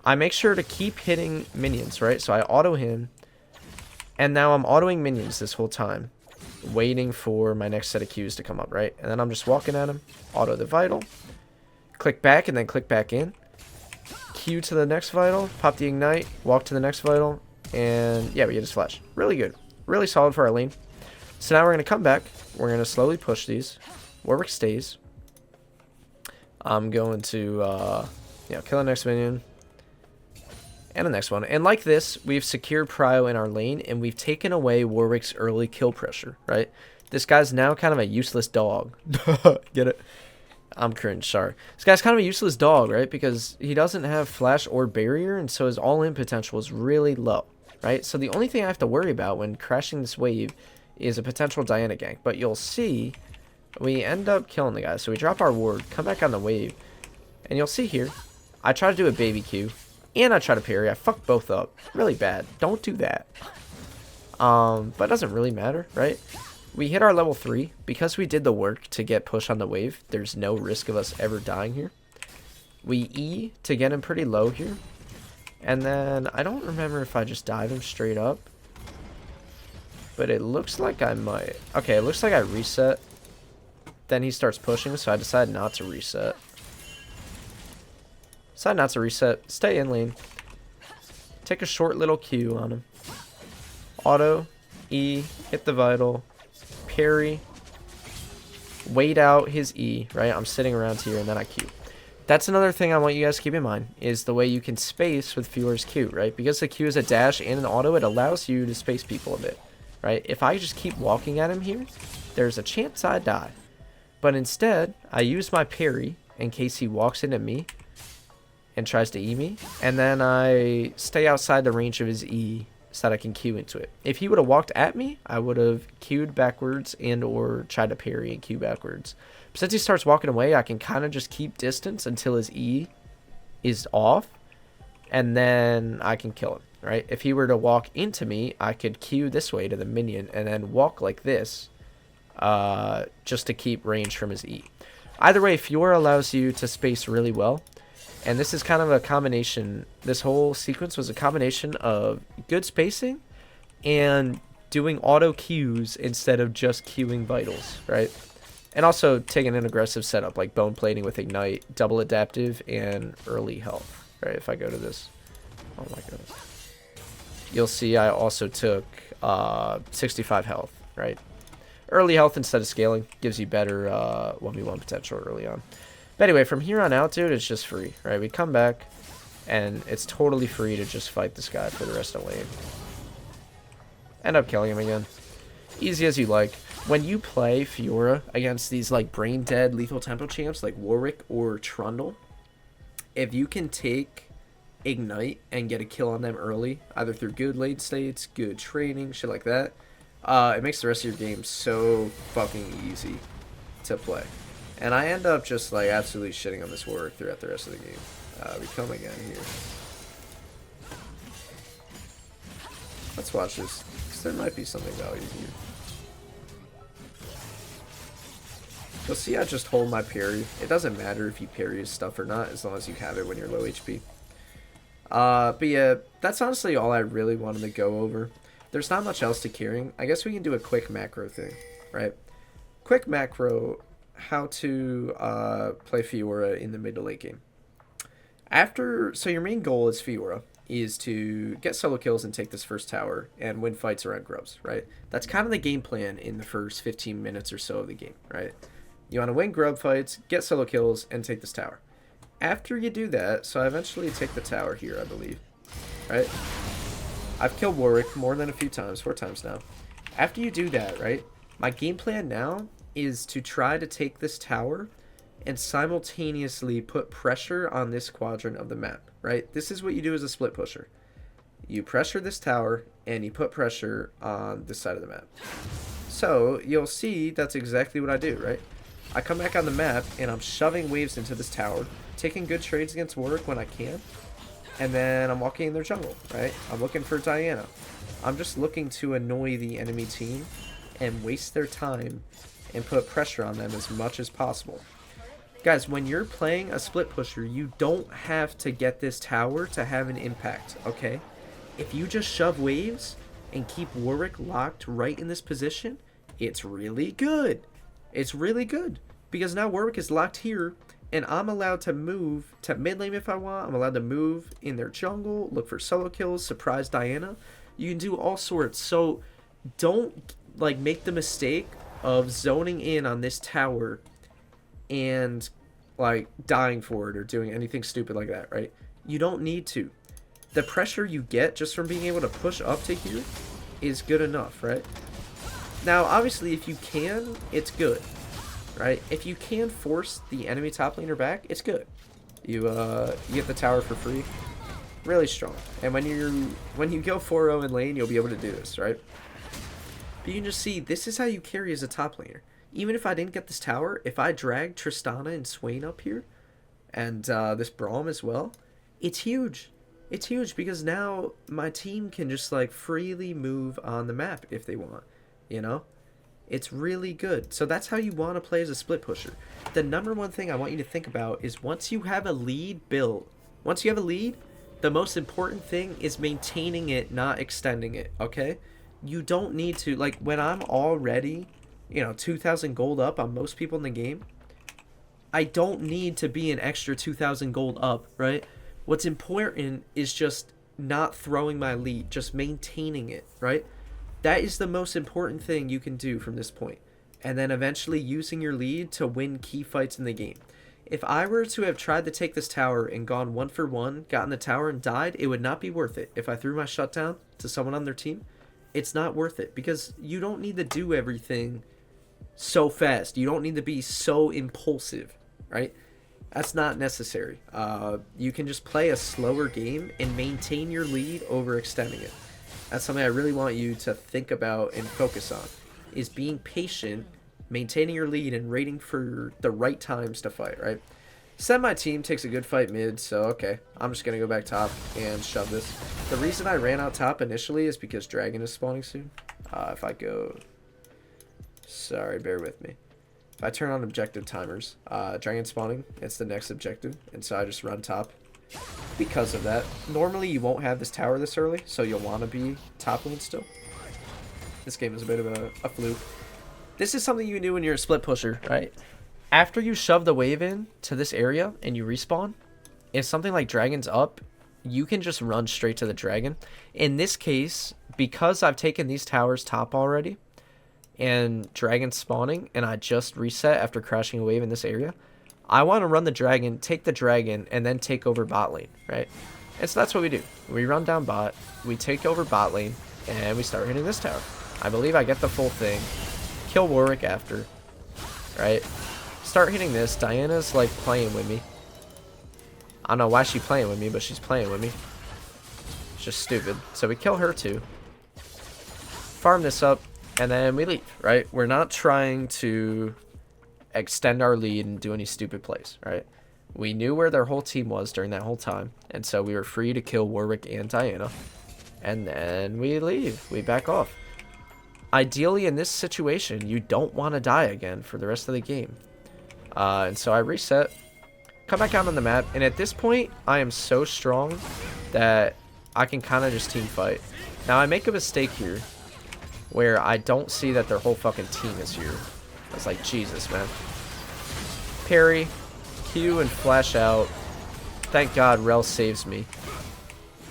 I make sure to keep hitting minions, right? So I auto him, and now I'm autoing minions this whole time, waiting for my next set of Qs to come up, right? And then I'm just walking at him, auto the vital, click back, and then click back in. Q to the next vital, pop the Ignite, walk to the next vital, and yeah, we get his flash. Really good. Really solid for our lane. So now we're going to come back. We're going to slowly push these. Warwick stays. I'm going to kill the next minion. And the next one. And like this, we've secured Prio in our lane, and we've taken away Warwick's early kill pressure, right? This guy's now kind of a useless dog. Get it? I'm cringe, sorry. This guy's kind of a useless dog, right? Because he doesn't have flash or barrier, and so his all-in potential is really low, right? So the only thing I have to worry about when crashing this wave is a potential Diana gank. But you'll see we end up killing the guy. So we drop our ward, come back on the wave, and you'll see here, I try to do a baby Q. And I try to parry. I fuck both up. Really bad. Don't do that. But it doesn't really matter, right? We hit our level 3. Because we did the work to get push on the wave, there's no risk of us ever dying here. We E to get him pretty low here. And then, I don't remember if I just dive him straight up. But it looks like I might. Okay, it looks like I reset. Then he starts pushing, so I decided not to reset. Decide not to reset. Stay in lane. Take a short little Q on him. Auto. E. Hit the vital. Parry. Wait out his E. Right? I'm sitting around here and then I Q. That's another thing I want you guys to keep in mind. Is the way you can space with Fiora's Q. Right? Because the Q is a dash and an auto. It allows you to space people a bit. Right? If I just keep walking at him here, there's a chance I die. But instead, I use my parry in case he walks into me and tries to E me, and then I stay outside the range of his E so that I can Q into it. If he would have walked at me, I would have Q'd backwards and or tried to parry and Q backwards. But since he starts walking away, I can kind of just keep distance until his E is off, and then I can kill him, right? If he were to walk into me, I could Q this way to the minion and then walk like this just to keep range from his E. Either way, Fiora allows you to space really well. And this is kind of a combination, this whole sequence was a combination of good spacing and doing auto Qs instead of just queuing vitals, right? And also taking an aggressive setup like bone plating with ignite, double adaptive, and early health, right? If I go to this, oh my goodness. You'll see I also took 65 health, right? Early health instead of scaling gives you better 1v1 potential early on. But anyway, from here on out, dude, it's just free, right? We come back, and it's totally free to just fight this guy for the rest of the lane. End up killing him again. Easy as you like. When you play Fiora against these, like, brain-dead lethal tempo champs, like Warwick or Trundle, if you can take Ignite and get a kill on them early, either through good late states, good training, shit like that, it makes the rest of your game so fucking easy to play. And I end up just like absolutely shitting on this Warwick throughout the rest of the game. We come again here. Let's watch this, because there might be something valuable here. You'll see I just hold my parry. It doesn't matter if you parry his stuff or not, as long as you have it when you're low HP. But yeah, that's honestly all I really wanted to go over. There's not much else to carrying. I guess we can do a quick macro thing, right? Quick macro, how to play Fiora in the mid to late game. So your main goal as Fiora is to get solo kills and take this first tower and win fights around grubs, right? That's kind of the game plan in the first 15 minutes or so of the game, right? You want to win grub fights, get solo kills, and take this tower. After you do that, so I eventually take the tower here, I believe, right? I've killed Warwick more than a few times, 4 times now. After you do that, right, my game plan now is to try to take this tower and simultaneously put pressure on this quadrant of the map, right? This is what you do as a split pusher. You pressure this tower and you put pressure on this side of the map. So you'll see that's exactly what I do, right? I come back on the map and I'm shoving waves into this tower, taking good trades against Warwick when I can, and then I'm walking in their jungle, right? I'm looking for Diana. I'm just looking to annoy the enemy team and waste their time and put pressure on them as much as possible. Guys, when you're playing a split pusher, you don't have to get this tower to have an impact, okay? If you just shove waves and keep Warwick locked right in this position, it's really good. It's really good. Because now Warwick is locked here, and I'm allowed to move to mid lane if I want. I'm allowed to move in their jungle, look for solo kills, surprise Diana. You can do all sorts. So don't like make the mistake of zoning in on this tower and like dying for it or doing anything stupid like that, right? You don't need to. The pressure you get just from being able to push up to here is good enough, right? Now, obviously, if you can, it's good, right? If you can force the enemy top laner back, it's good. You get the tower for free. Really strong. And when you go 4-0 in lane, you'll be able to do this, right? But you can just see, this is how you carry as a top laner. Even if I didn't get this tower, if I drag Tristana and Swain up here, and this Braum as well, it's huge. It's huge because now my team can just like freely move on the map if they want, you know? It's really good. So that's how you want to play as a split pusher. The number one thing I want you to think about is once you have a lead built, once you have a lead, the most important thing is maintaining it, not extending it, okay? You don't need to, like when I'm already, 2,000 gold up on most people in the game, I don't need to be an extra 2,000 gold up, right? What's important is just not throwing my lead, just maintaining it, right? That is the most important thing you can do from this point. And then eventually using your lead to win key fights in the game. If I were to have tried to take this tower and gone 1-for-1, gotten the tower and died, it would not be worth it. If I threw my shutdown to someone on their team, it's not worth it. Because you don't need to do everything so fast. You don't need to be so impulsive, right? That's not necessary. You can just play a slower game and maintain your lead over extending it. That's something I really want you to think about and focus on, is being patient, maintaining your lead, and waiting for the right times to fight, right? My team takes a good fight mid, so okay, I'm just going to go back top and shove this. The reason I ran out top initially is because Dragon is spawning soon. If I go... Sorry, bear with me. If I turn on objective timers, Dragon spawning, it's the next objective, and so I just run top because of that. Normally you won't have this tower this early, so you'll want to be top lane still. This game is a bit of a fluke. This is something you do when you're a split pusher, right? After you shove the wave in to this area and you respawn, if something like Dragon's up, you can just run straight to the Dragon. In this case, because I've taken these towers top already, and Dragon spawning, and I just reset after crashing a wave in this area, I want to run the Dragon, take the Dragon, and then take over bot lane, right? And so that's what we do. We run down bot, we take over bot lane, and we start hitting this tower. I believe I get the full thing. Kill Warwick after, right? Start hitting this. Diana's like playing with me. I don't know why she's playing with me, but she's playing with me. It's just stupid. So we kill her too. Farm this up. And then we leave, right? We're not trying to extend our lead and do any stupid plays, right? We knew where their whole team was during that whole time. And so we were free to kill Warwick and Diana. And then we leave. We back off. Ideally, in this situation, you don't want to die again for the rest of the game. And so I reset. Come back out on the map. And at this point, I am so strong that I can kind of just team fight. Now, I make a mistake here, where I don't see that their whole fucking team is here. I was like, Jesus, man. Parry, Q, and flash out. Thank God Rel saves me.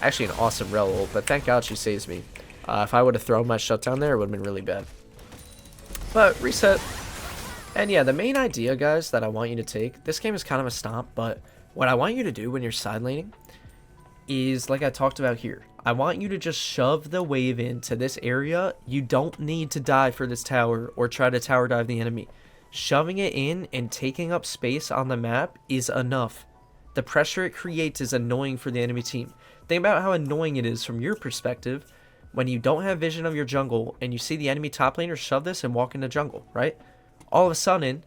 Actually, an awesome Rel ult, but thank God she saves me. If I would have thrown my shutdown there, it would have been really bad. But, reset. And yeah, the main idea, guys, that I want you to take, this game is kind of a stomp, but what I want you to do when you're side laning is, like I talked about here, I want you to just shove the wave into this area. You don't need to die for this tower or try to tower dive the enemy. Shoving it in and taking up space on the map is enough. The pressure it creates is annoying for the enemy team. Think about how annoying it is from your perspective when you don't have vision of your jungle and you see the enemy top laner shove this and walk into jungle, right? All of a sudden,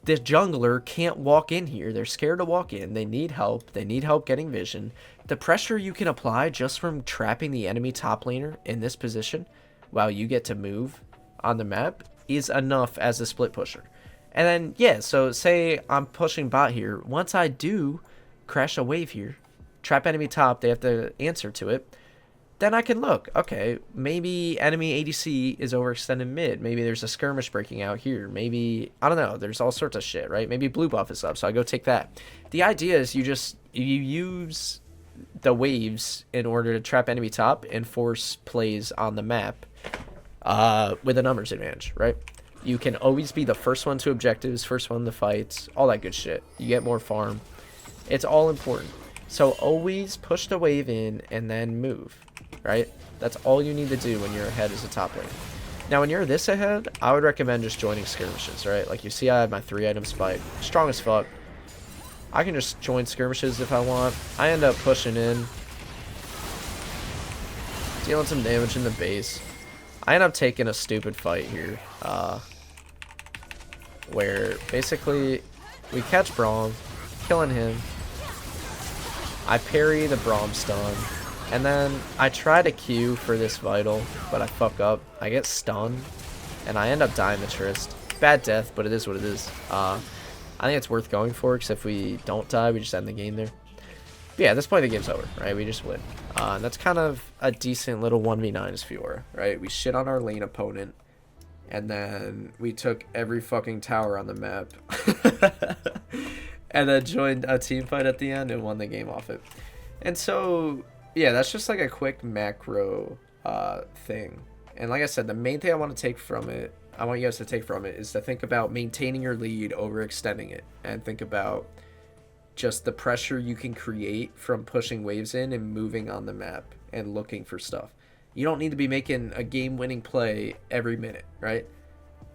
this jungler can't walk in here. They're scared to walk in. They need help. They need help getting vision. The pressure you can apply just from trapping the enemy top laner in this position while you get to move on the map is enough as a split pusher. And then, yeah, so say I'm pushing bot here. Once I do crash a wave here, trap enemy top, they have to answer to it, then I can look, okay, maybe enemy ADC is overextended mid. Maybe there's a skirmish breaking out here. Maybe, I don't know, there's all sorts of shit, right? Maybe blue buff is up, so I go take that. The idea is you use the waves in order to trap enemy top and force plays on the map. with a numbers advantage, right? You can always be the first one to objectives, first one to fights, all that good shit. You get more farm. It's all important. So always push the wave in and then move, right? That's all you need to do when you're ahead as a top lane. Now, when you're this ahead, I would recommend just joining skirmishes, right? Like you see I have my 3-item spike, strong as fuck. I can just join skirmishes if I want. I end up pushing in, dealing some damage in the base. I end up taking a stupid fight here, where basically we catch Braum, killing him. I parry the Braum stun, and then I try to Q for this Vital, but I fuck up. I get stunned, and I end up dying the Trist. Bad death, but it is what it is. I think it's worth going for, because if we don't die, we just end the game there. But yeah, at this point, the game's over, right? We just win. And that's kind of a decent little 1v9 as Fiora, right? We shit on our lane opponent, and then we took every fucking tower on the map. And then joined a team fight at the end and won the game off it. And so, yeah, that's just like a quick macro thing. And like I said, the main thing I want you guys to take from it is to think about maintaining your lead over extending it. And think about just the pressure you can create from pushing waves in and moving on the map and looking for stuff. You don't need to be making a game-winning play every minute, right?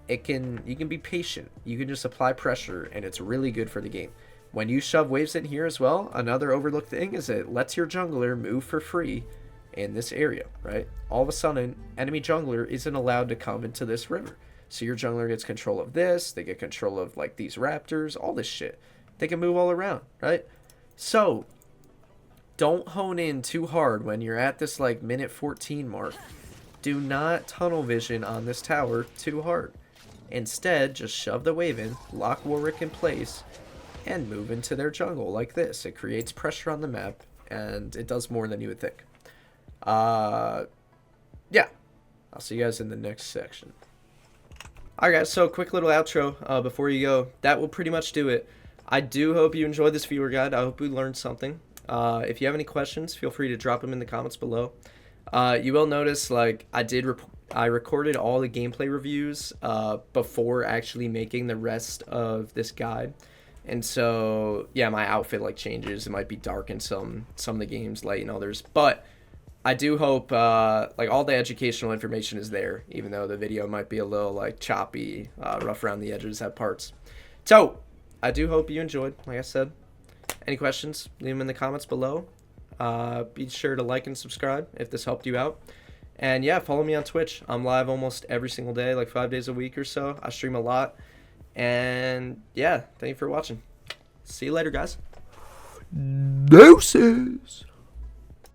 You can be patient. You can just apply pressure, and it's really good for the game. When you shove waves in here as well, another overlooked thing is it lets your jungler move for free in this area, right? All of a sudden, enemy jungler isn't allowed to come into this river. So your jungler gets control of this, they get control of like these raptors, all this shit. They can move all around, right? So don't hone in too hard when you're at this like minute 14 mark. Do not tunnel vision on this tower too hard. Instead, just shove the wave in, lock Warwick in place, and move into their jungle like this. It creates pressure on the map, and it does more than you would think. Yeah. I'll see you guys in the next section. Alright guys, so quick little outro before you go. That will pretty much do it. I do hope you enjoyed this viewer guide. I hope you learned something. If you have any questions, feel free to drop them in the comments below. You will notice, like, I recorded all the gameplay reviews before actually making the rest of this guide. And so, yeah, my outfit, like, changes. It might be dark in some of the games, light in others. But I do hope, like, all the educational information is there, even though the video might be a little, like, choppy, rough around the edges at parts. So, I do hope you enjoyed, like I said. Any questions, leave them in the comments below. Be sure to like and subscribe if this helped you out. And yeah, follow me on Twitch. I'm live almost every single day, like 5 days a week or so. I stream a lot. And yeah, thank you for watching. See you later, guys. Deuces.